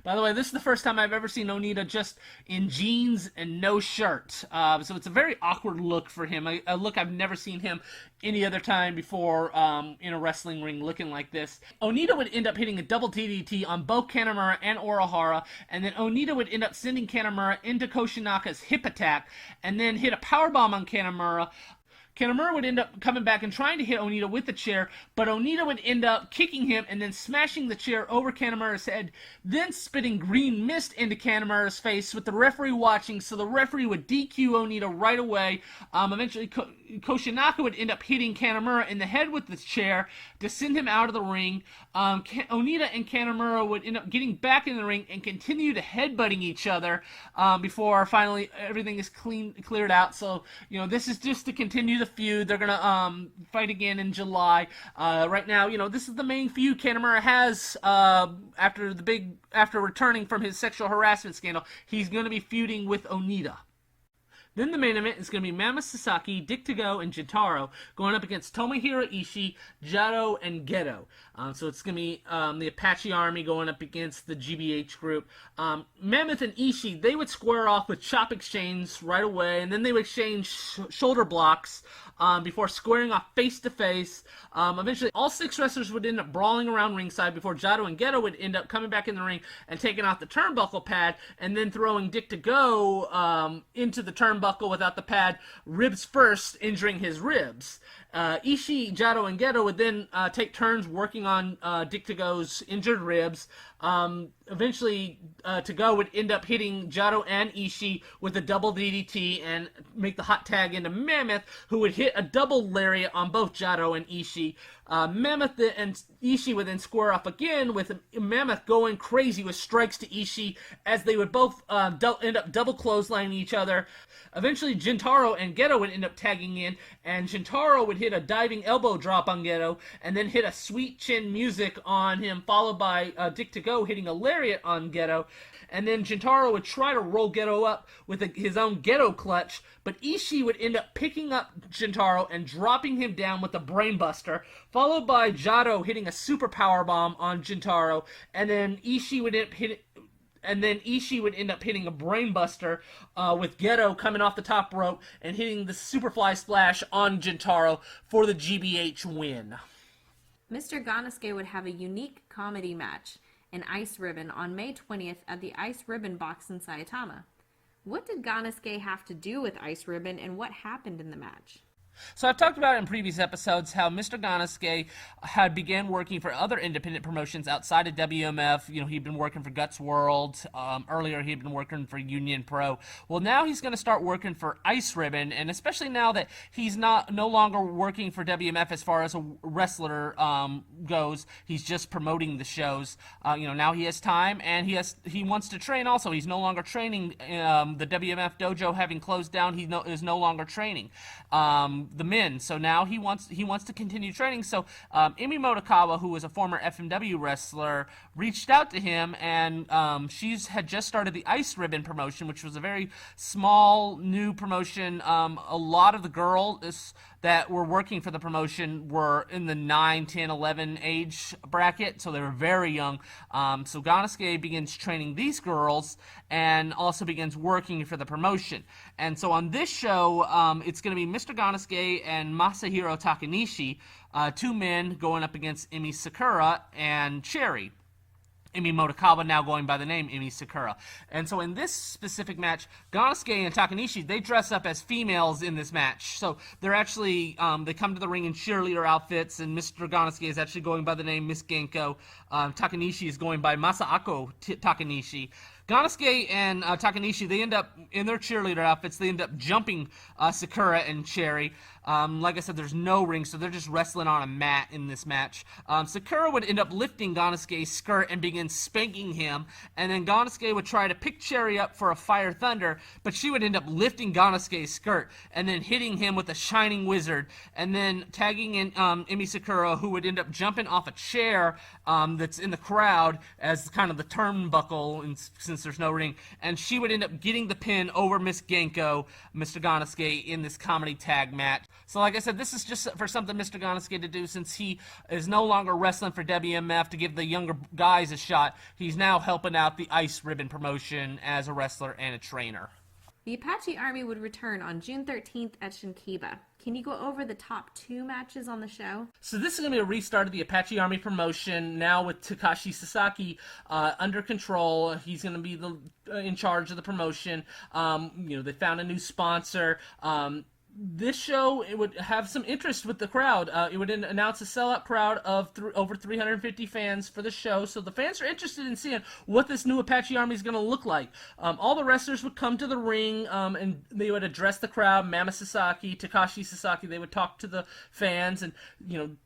By the way, this is the first time I've ever seen Onita just in jeans and no shirt. So it's a very awkward look for him. A look I've never seen him any other time before in a wrestling ring looking like this. Onita would end up hitting a double DDT on both Kanemura and Urahara, and then Onita would end up sending Kanemura into Koshinaka's hip attack, and then hit a powerbomb on Kanemura. Kanemura would end up coming back and trying to hit Onita with the chair, but Onita would end up kicking him and then smashing the chair over Kanemura's head, then spitting green mist into Kanemura's face with the referee watching, so the referee would DQ Onita right away. Eventually, Koshinaka would end up hitting Kanemura in the head with the chair to send him out of the ring. Onita and Kanemura would end up getting back in the ring and continue to headbutting each other before finally everything is cleared out. So, this is just to continue the feud. They're gonna fight again in July. Right now, this is the main feud Kanemura has after returning from his sexual harassment scandal. He's gonna be feuding with Onita. Then the main event is going to be Mammoth Sasaki, Dick Togo, and Jintaro going up against Tomohiro Ishii, Jado, and Gedo. So it's going to be the Apache Army going up against the GBH group. Mammoth and Ishii, they would square off with chop exchange right away, and then they would exchange shoulder blocks before squaring off face-to-face. Eventually, all 6 wrestlers would end up brawling around ringside before Jado and Gedo would end up coming back in the ring and taking off the turnbuckle pad, and then throwing Dick Togo into the turnbuckle without the pad, ribs first, injuring his ribs. Ishii, Jado, and Gedo would then take turns working on Dick Togo's injured ribs. Eventually, Togo would end up hitting Jado and Ishii with a double DDT and make the hot tag into Mammoth, who would hit a double lariat on both Jado and Ishii. Mammoth and Ishii would then square off again, with Mammoth going crazy with strikes to Ishii, as they would both end up double clotheslining each other. Eventually, Jintaro and Gedo would end up tagging in, and Jintaro would hit a diving elbow drop on Gedo, and then hit a sweet chin music on him, followed by Dick Togo hitting a lariat on Gedo. And then Jintaro would try to roll Gedo up with his own Gedo clutch, but Ishii would end up picking up Jintaro and dropping him down with a brainbuster, followed by Jado hitting a super power bomb on Jintaro, and then Ishii would end up hitting a brainbuster with Gedo coming off the top rope and hitting the Superfly Splash on Jintaro for the GBH win. Mr. Gannosuke would have a unique comedy match in Ice Ribbon on May 20th at the Ice Ribbon box in Saitama. What did Gannosuke have to do with Ice Ribbon, and what happened in the match? So I've talked about in previous episodes how Mr. Gannosuke had began working for other independent promotions outside of WMF. You know, he'd been working for Guts World. Earlier, he'd been working for Union Pro. Well, now he's going to start working for Ice Ribbon, and especially now that he's no longer working for WMF as far as a wrestler goes, he's just promoting the shows. Now he has time, and he wants to train also. He's no longer training. The WMF dojo having closed down, he is no longer training the men, so now he wants to continue training. So Emi Motokawa, who was a former FMW wrestler, reached out to him, and had just started the Ice Ribbon promotion, which was a very small new promotion. A lot of the girls that were working for the promotion were in the 9, 10, 11 age bracket, so they were very young. So Gannosuke begins training these girls and also begins working for the promotion. And so on this show, it's going to be Mr. Gannosuke and Masahiro Takanishi, 2 men going up against Emi Sakura and Cherry. Emi Motokawa now going by the name Emi Sakura. And so in this specific match, Gannosuke and Takanishi, they dress up as females in this match. So they're actually, they come to the ring in cheerleader outfits, and Mr. Gannosuke is actually going by the name Miss Genko. Takanishi is going by Masaako Takanishi. Gannosuke and Takanishi, they end up, in their cheerleader outfits, they end up jumping Sakura and Cherry. Like I said, there's no ring, so they're just wrestling on a mat in this match. Sakura would end up lifting Gannosuke's skirt and begin spanking him, and then Gannosuke would try to pick Cherry up for a Fire Thunder, but she would end up lifting Gannosuke's skirt and then hitting him with a Shining Wizard, and then tagging in Emi Sakura, who would end up jumping off a chair that's in the crowd as kind of the turnbuckle, since there's no ring, and she would end up getting the pin over Miss Genko, Mr. Gannosuke, in this comedy tag match. So like I said, this is just for something Mr. Gannosuke to do, since he is no longer wrestling for WMF to give the younger guys a shot. He's now helping out the Ice Ribbon promotion as a wrestler and a trainer. The Apache Army would return on June 13th at Shinkiba. Can you go over the top 2 matches on the show? So this is going to be a restart of the Apache Army promotion, now with Takashi Sasaki under control. He's going to be in charge of the promotion. They found a new sponsor. This show, it would have some interest with the crowd. It would announce a sellout crowd of over 350 fans for the show, so the fans are interested in seeing what this new Apache Army is going to look like. All the wrestlers would come to the ring, and they would address the crowd. Mammoth Sasaki, Takashi Sasaki, they would talk to the fans and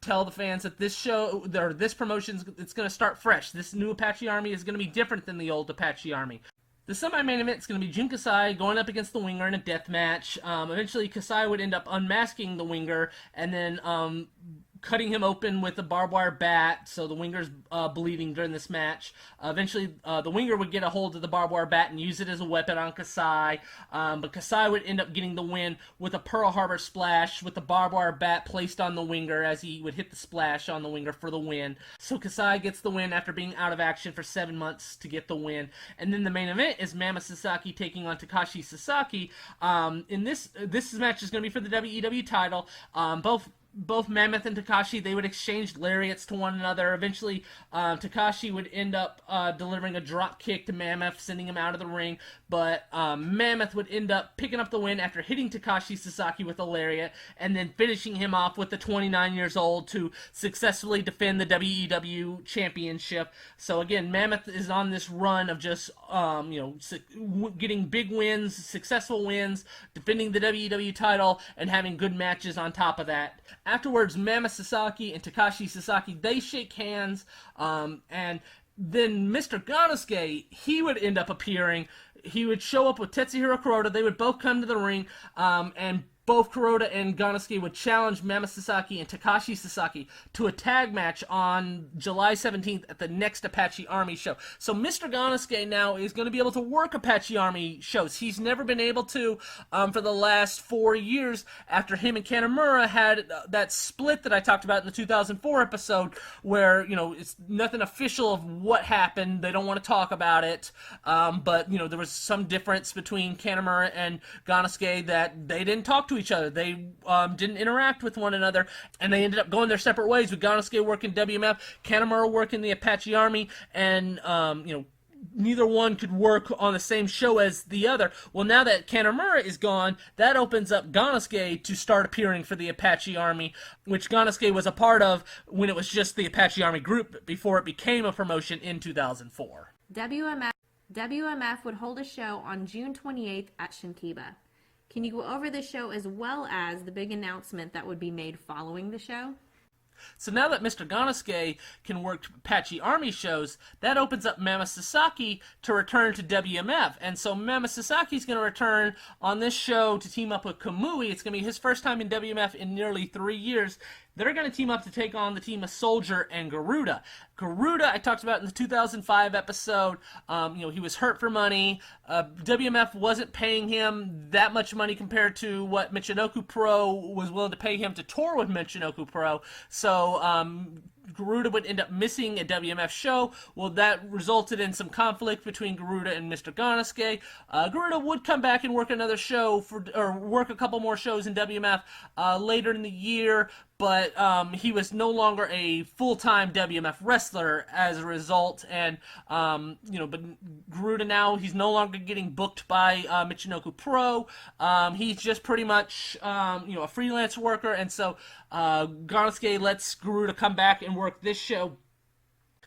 tell the fans that this show, or this promotion, it's going to start fresh. This new Apache Army is going to be different than the old Apache Army. The semi-main event is going to be Jun Kasai going up against the Winger in a death match. Eventually, Kasai would end up unmasking the Winger, and then cutting him open with a barbed wire bat, so the winger's bleeding during this match. Eventually, the winger would get a hold of the barbed wire bat and use it as a weapon on Kasai, but Kasai would end up getting the win with a Pearl Harbor splash with the barbed wire bat placed on the winger as he would hit the splash on the winger for the win. So Kasai gets the win after being out of action for 7 months to get the win. And then the main event is Mammoth Sasaki taking on Takashi Sasaki. In this match is going to be for the WEW title. Both Mammoth and Takashi, they would exchange lariats to one another. Eventually, Takashi would end up delivering a drop kick to Mammoth, sending him out of the ring. But Mammoth would end up picking up the win after hitting Takashi Sasaki with a lariat, and then finishing him off with the 29 years old to successfully defend the WEW championship. So again, Mammoth is on this run of just getting big wins, successful wins, defending the WEW title, and having good matches on top of that. Afterwards, Mammoth Sasaki and Takashi Sasaki, they shake hands, and then Mr. Gannosuke, he would end up appearing. He would show up with Tetsuhiro Kuroda. They would both come to the ring, and both Kuroda and Gannosuke would challenge Mammoth Sasaki and Takashi Sasaki to a tag match on July 17th at the next Apache Army show. So Mr. Gannosuke now is going to be able to work Apache Army shows. He's never been able to for the last 4 years after him and Kanemura had that split that I talked about in the 2004 episode where, it's nothing official of what happened. They don't want to talk about it. But, there was some difference between Kanemura and Gannosuke that they didn't talk to each other. They didn't interact with one another, and they ended up going their separate ways, with Gannosuke working WMF, Kanemura working the Apache Army, and neither one could work on the same show as the other. Well, now that Kanemura is gone, that opens up Gannosuke to start appearing for the Apache Army, which Gannosuke was a part of when it was just the Apache Army group before it became a promotion in 2004. WMF would hold a show on June 28th at Shinkiba. Can you go over the show as well as the big announcement that would be made following the show? So now that Mr. Gannosuke can work Apache Army shows, that opens up Mammoth Sasaki to return to WMF. And so Mammoth Sasaki is going to return on this show to team up with Kamui. It's going to be his first time in WMF in nearly 3 years. They're going to team up to take on the team of Soldier and Garuda. Garuda, I talked about in the 2005 episode. He was hurt for money. WMF wasn't paying him that much money compared to what Michinoku Pro was willing to pay him to tour with Michinoku Pro. So Garuda would end up missing a WMF show. Well, that resulted in some conflict between Garuda and Mr. Gannosuke. Garuda would come back and work another show work a couple more shows in WMF later in the year, but he was no longer a full-time WMF wrestler as a result, and but Garuda now, he's no longer getting booked by Michinoku Pro. He's just pretty much a freelance worker, and so Gannosuke lets Garuda come back and work this show.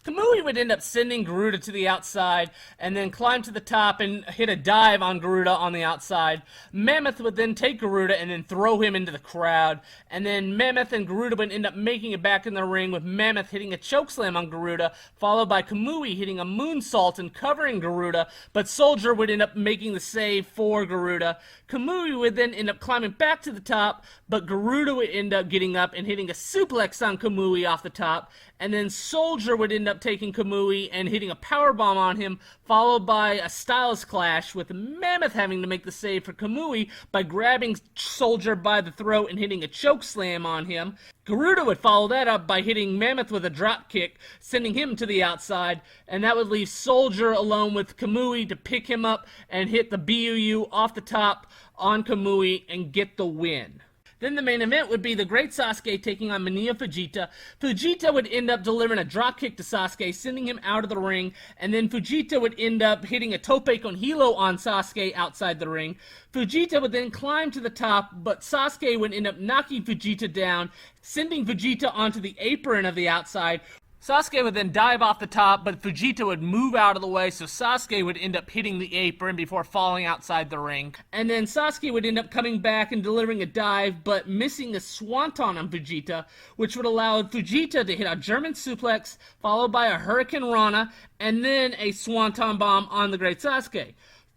Kamui would end up sending Garuda to the outside and then climb to the top and hit a dive on Garuda on the outside. Mammoth would then take Garuda and then throw him into the crowd. And then Mammoth and Garuda would end up making it back in the ring, with Mammoth hitting a chokeslam on Garuda, followed by Kamui hitting a moonsault and covering Garuda, but Soldier would end up making the save for Garuda. Kamui would then end up climbing back to the top, but Garuda would end up getting up and hitting a suplex on Kamui off the top, and then Soldier would end up taking Kamui and hitting a powerbomb on him, followed by a Styles Clash, with Mammoth having to make the save for Kamui by grabbing Soldier by the throat and hitting a chokeslam on him. Garuda would follow that up by hitting Mammoth with a drop kick, sending him to the outside, and that would leave Soldier alone with Kamui to pick him up and hit the BUU off the top on Kamui and get the win. Then the main event would be the Great Sasuke taking on Mania Fujita. Fujita would end up delivering a dropkick to Sasuke, sending him out of the ring, and then Fujita would end up hitting a tope con hilo on Sasuke outside the ring. Fujita would then climb to the top, but Sasuke would end up knocking Fujita down, sending Fujita onto the apron of the outside. Sasuke would then dive off the top, but Fujita would move out of the way, so Sasuke would end up hitting the apron before falling outside the ring. And then Sasuke would end up coming back and delivering a dive, but missing a swanton on Fujita, which would allow Fujita to hit a German suplex, followed by a Hurricane Rana, and then a swanton bomb on the Great Sasuke.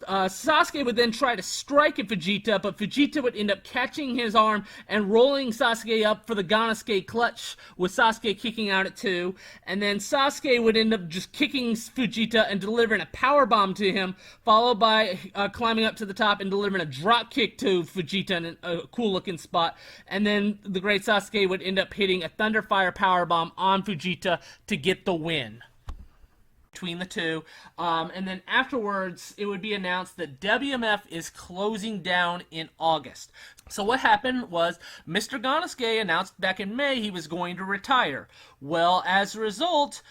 Sasuke would then try to strike at Fujita, but Fujita would end up catching his arm and rolling Sasuke up for the Gannosuke clutch, with Sasuke kicking out at 2. And then Sasuke would end up just kicking Fujita and delivering a power bomb to him, followed by climbing up to the top and delivering a drop kick to Fujita in a cool looking spot. And then the great Sasuke would end up hitting a Thunderfire power bomb on Fujita to get the win between the two. And then afterwards, it would be announced that WMF is closing down in August. So what happened was Mr. Gannosuke announced back in May he was going to retire. Well, as a result,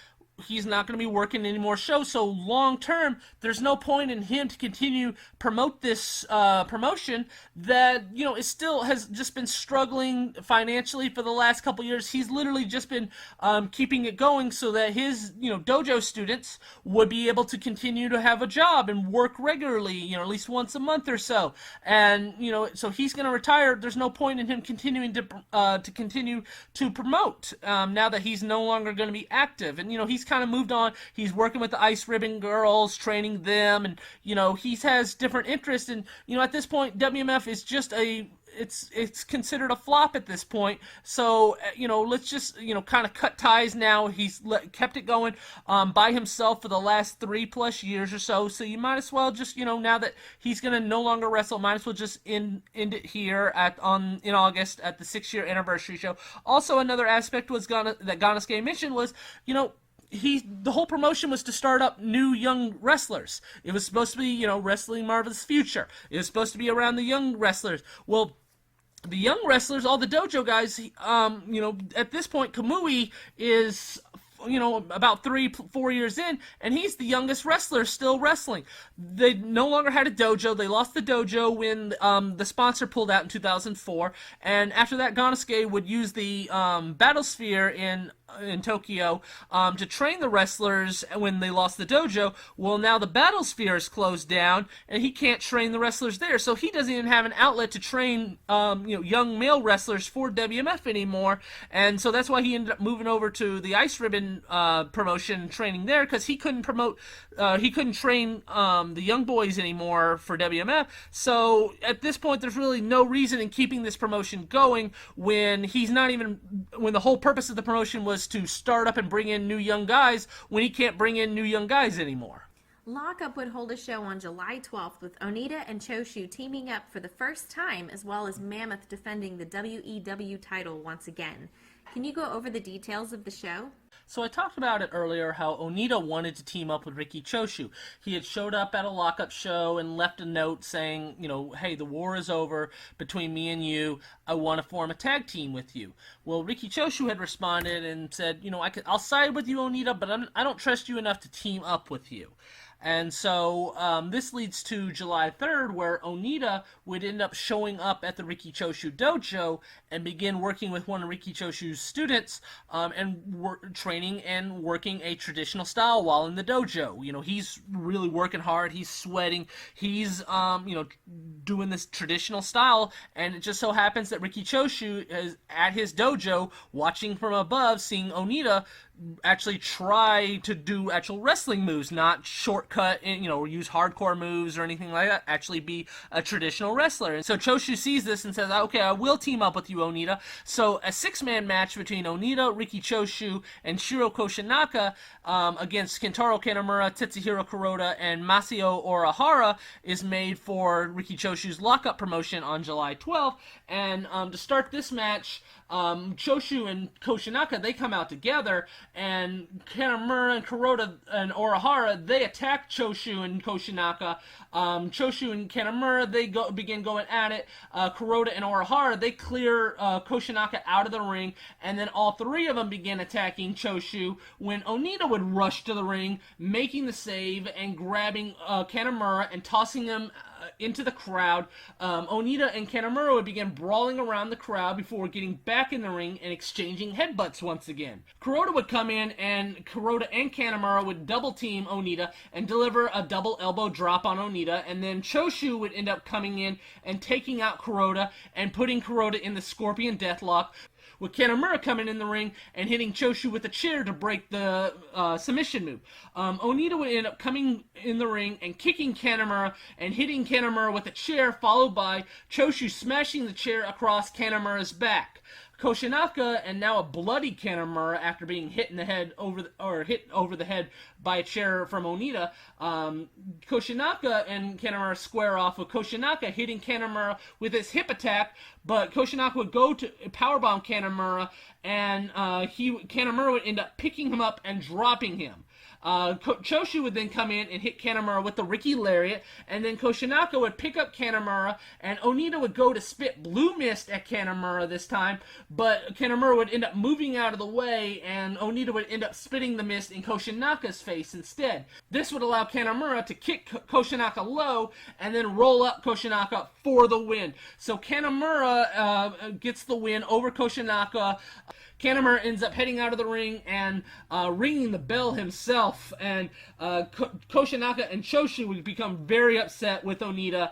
he's not going to be working any more shows, so long term, there's no point in him to continue promote this promotion that, you know, is still has just been struggling financially for the last couple years. He's literally just been keeping it going so that his, you know, dojo students would be able to continue to have a job and work regularly, you know, at least once a month or so. And, you know, so he's going to retire. There's no point in him continuing to continue to promote now that he's no longer going to be active. And, you know, he's kind of moved on. He's working with the Ice Ribbon girls, training them, and, you know, he has different interests. And, you know, at this point, WMF is just it's considered a flop at this point. So, you know, let's just, you know, kind of cut ties now. He's kept it going by himself for the last 3+ years or so. So you might as well just, you know, now that he's going to no longer wrestle, might as well just end it here in August at the 6-year anniversary show. Also, another aspect was that Gannosuke mentioned was, you know, the whole promotion was to start up new young wrestlers. It was supposed to be, you know, Wrestling Marvelous Future. It was supposed to be around the young wrestlers. Well, the young wrestlers, all the dojo guys, you know, at this point, Kamui is, you know, about 3-4 years in, and he's the youngest wrestler still wrestling. They no longer had a dojo. They lost the dojo when the sponsor pulled out in 2004, and after that, Gannosuke would use the Battle Sphere in Tokyo to train the wrestlers when they lost the dojo. Well, now the Battle Sphere is closed down, and he can't train the wrestlers there, so he doesn't even have an outlet to train you know, young male wrestlers for WMF anymore. And so that's why he ended up moving over to the Ice Ribbon promotion and training there, because he couldn't train the young boys anymore for WMF. So at this point, there's really no reason in keeping this promotion going when the whole purpose of the promotion was to start up and bring in new young guys, when he can't bring in new young guys anymore. Lockup would hold a show on July 12th with Onita and Choshu teaming up for the first time, as well as Mammoth defending the WEW title once again. Can you go over the details of the show? So I talked about it earlier, how Onita wanted to team up with Riki Choshu. He had showed up at a lockup show and left a note saying, you know, hey, the war is over between me and you. I want to form a tag team with you. Well, Riki Choshu had responded and said, you know, I'll side with you, Onita, but I don't trust you enough to team up with you. And so this leads to July 3rd, where Onita would end up showing up at the Riki Choshu dojo and begin working with one of Riki Choshu's students and training and working a traditional style while in the dojo. You know, he's really working hard. He's sweating. He's, you know, doing this traditional style. And it just so happens that Riki Choshu is at his dojo watching from above, seeing Onita actually try to do actual wrestling moves, not shortcut, you know, use hardcore moves or anything like that, actually be a traditional wrestler. And so Choshu sees this and says, okay, I will team up with you, Onita. So a 6-man match between Onita, Riki Choshu, and Shiro Koshinaka against Kentaro Kanemura, Tetsuhiro Kuroda, and Masao Orihara is made for Riki Choshu's lockup promotion on July 12th. And to start this match, Choshu and Koshinaka, they come out together, and Kanemura and Kuroda and Orihara, they attack Choshu and Koshinaka. Choshu and Kanemura, they begin going at it. Kuroda and Orihara, they clear Koshinaka out of the ring, and then all three of them begin attacking Choshu when Onita would rush to the ring, making the save and grabbing Kanemura and tossing him into the crowd. Onita and Kanemura would begin brawling around the crowd before getting back in the ring and exchanging headbutts once again. Kuroda would come in, and Kuroda and Kanemura would double team Onita and deliver a double elbow drop on Onita, and then Choshu would end up coming in and taking out Kuroda and putting Kuroda in the Scorpion Deathlock. with Kanemura coming in the ring and hitting Choshu with a chair to break the submission move. Onita would end up coming in the ring and kicking Kanemura and hitting Kanemura with a chair, followed by Choshu smashing the chair across Kanemura's back. Koshinaka, and now a bloody Kanemura after being hit in the head hit over the head by a chair from Onita. Koshinaka and Kanemura square off, with Koshinaka hitting Kanemura with his hip attack, but Koshinaka would go to powerbomb Kanemura, and Kanemura would end up picking him up and dropping him. Choshu would then come in and hit Kanemura with the Riki Lariat, and then Koshinaka would pick up Kanemura, and Onita would go to spit Blue Mist at Kanemura this time, but Kanemura would end up moving out of the way, and Onita would end up spitting the mist in Koshinaka's face instead. This would allow Kanemura to kick Koshinaka low, and then roll up Koshinaka for the win. So Kanemura gets the win over Koshinaka. Kanemura ends up heading out of the ring and ringing the bell himself, and Koshinaka and Choshu would become very upset with Onita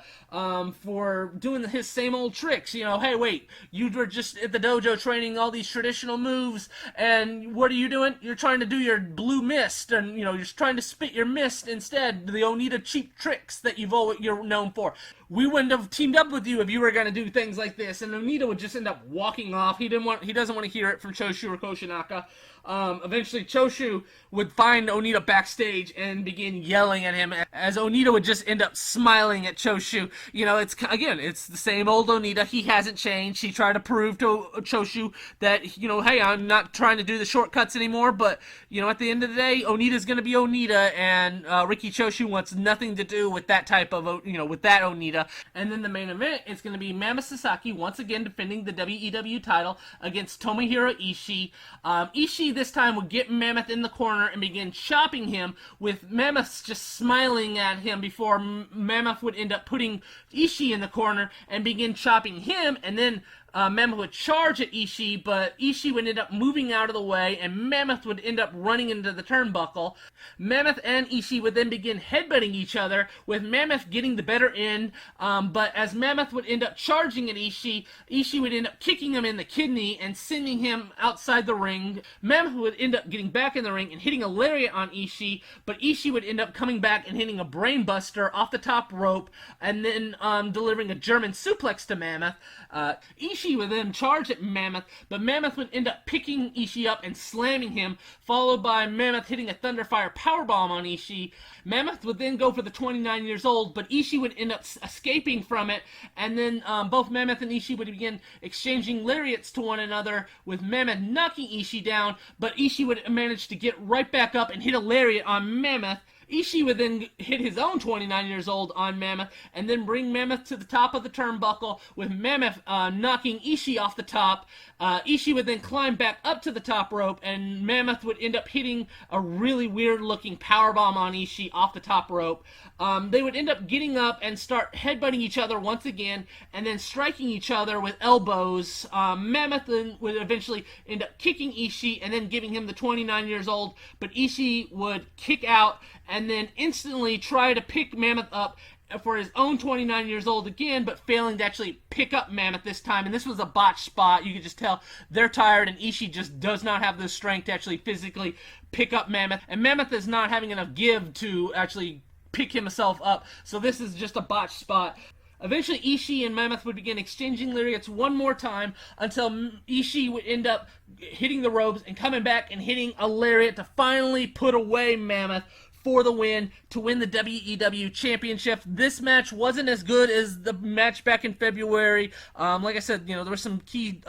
for doing his same old tricks. You know, hey, wait, you were just at the dojo training all these traditional moves, and what are you doing? You're trying to do your blue mist, and you're trying to spit your mist instead, the Onita cheap tricks that you're known for. We wouldn't have teamed up with you if you were going to do things like this. And Onita would just end up walking off. He doesn't want to hear it from Choshu or Koshinaka. Eventually, Choshu would find Onita backstage and begin yelling at him, as Onita would just end up smiling at Choshu. It's the same old Onita. He hasn't changed. He tried to prove to Choshu that, hey, I'm not trying to do the shortcuts anymore, but, at the end of the day, Onita's going to be Onita, and Riki Choshu wants nothing to do with that type of, with that Onita. And then the main event is going to be Mammoth Sasaki once again defending the WEW title against Tomohiro Ishii. Ishii this time would get Mammoth in the corner and begin chopping him, with Mammoth just smiling at him before Mammoth would end up putting Ishii in the corner and begin chopping him, and then Mammoth would charge at Ishii, but Ishii would end up moving out of the way, and Mammoth would end up running into the turnbuckle. Mammoth and Ishii would then begin headbutting each other, with Mammoth getting the better end, but as Mammoth would end up charging at Ishii, Ishii would end up kicking him in the kidney and sending him outside the ring. Mammoth would end up getting back in the ring and hitting a lariat on Ishii, but Ishii would end up coming back and hitting a brainbuster off the top rope, and then delivering a German suplex to Mammoth. Ishii would then charge at Mammoth, but Mammoth would end up picking Ishii up and slamming him, followed by Mammoth hitting a Thunderfire powerbomb on Ishii. Mammoth would then go for the 29 years old, but Ishii would end up escaping from it, and then both Mammoth and Ishii would begin exchanging lariats to one another, with Mammoth knocking Ishii down, but Ishii would manage to get right back up and hit a lariat on Mammoth. Ishii would then hit his own 29 years old on Mammoth, and then bring Mammoth to the top of the turnbuckle, with Mammoth knocking Ishii off the top. Ishii would then climb back up to the top rope, and Mammoth would end up hitting a really weird-looking powerbomb on Ishii off the top rope. They would end up getting up and start headbutting each other once again, and then striking each other with elbows. Mammoth then would eventually end up kicking Ishii, and then giving him the 29 years old, but Ishii would kick out, and then instantly try to pick Mammoth up for his own 29 years old again, but failing to actually pick up Mammoth this time. And this was a botched spot. You could just tell they're tired, and Ishii just does not have the strength to actually physically pick up Mammoth. And Mammoth is not having enough give to actually pick himself up. So this is just a botched spot. Eventually, Ishii and Mammoth would begin exchanging lariats one more time, until Ishii would end up hitting the ropes and coming back and hitting a lariat to finally put away Mammoth for the win, to win the WEW Championship. This match wasn't as good as the match back in February. Like I said, there were some key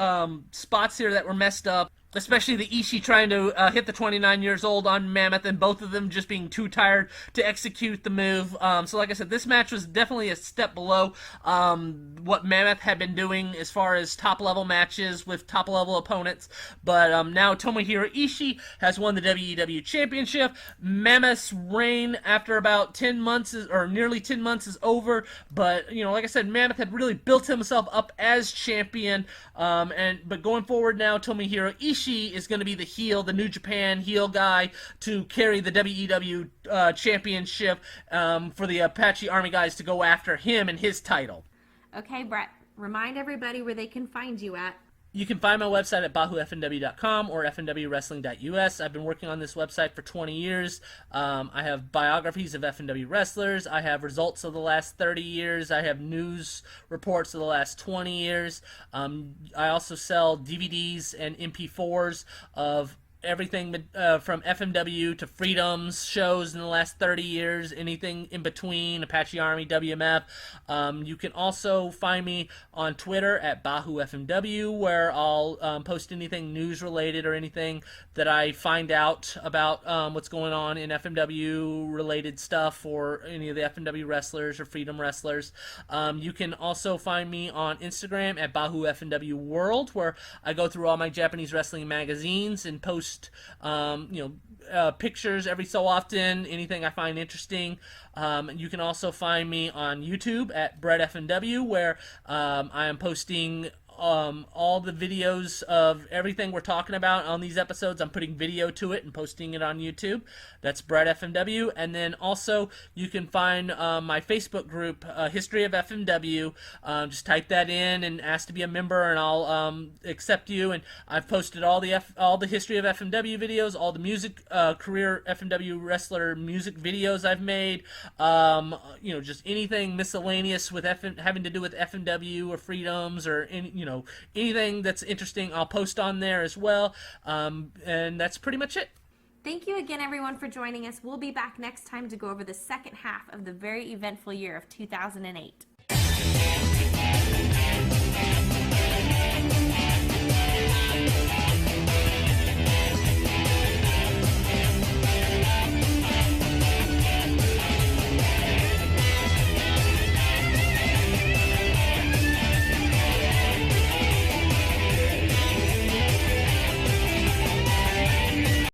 spots here that were messed up. Especially the Ishii trying to hit the 29 years old on Mammoth, and both of them just being too tired to execute the move. So like I said, this match was definitely a step below what Mammoth had been doing as far as top-level matches with top-level opponents. But now Tomohiro Ishii has won the WEW Championship. Mammoth's reign after about 10 months, or nearly 10 months, is over. But, like I said, Mammoth had really built himself up as champion. But going forward now, Tomohiro Ishii is going to be the heel, the New Japan heel guy, to carry the WEW Championship for the Apache Army guys to go after him and his title. Okay, Brett, remind everybody where they can find you at. You can find my website at bahufmw.com or fmwwrestling.us. I've been working on this website for 20 years. I have biographies of FMW wrestlers. I have results of the last 30 years. I have news reports of the last 20 years. I also sell DVDs and MP4s of everything from FMW to Freedom's shows in the last 30 years, anything in between, Apache Army, WMF. You can also find me on Twitter at BahuFMW, where I'll post anything news related or anything that I find out about what's going on in FMW related stuff, or any of the FMW wrestlers or Freedom wrestlers. You can also find me on Instagram at BahuFMW World, where I go through all my Japanese wrestling magazines and post pictures every so often, anything I find interesting. You can also find me on YouTube at BrettFMW, where I am posting all the videos of everything we're talking about on these episodes. I'm putting video to it and posting it on YouTube. That's Brett FMW. And then also you can find my Facebook group, History of FMW. Just type that in and ask to be a member, and I'll accept you. And I've posted all the History of FMW videos, all the music career FMW wrestler music videos I've made. Just anything miscellaneous with having to do with FMW or Freedoms or anything that's interesting, I'll post on there as well. And that's pretty much it. Thank you again, everyone, for joining us. We'll be back next time to go over the second half of the very eventful year of 2008.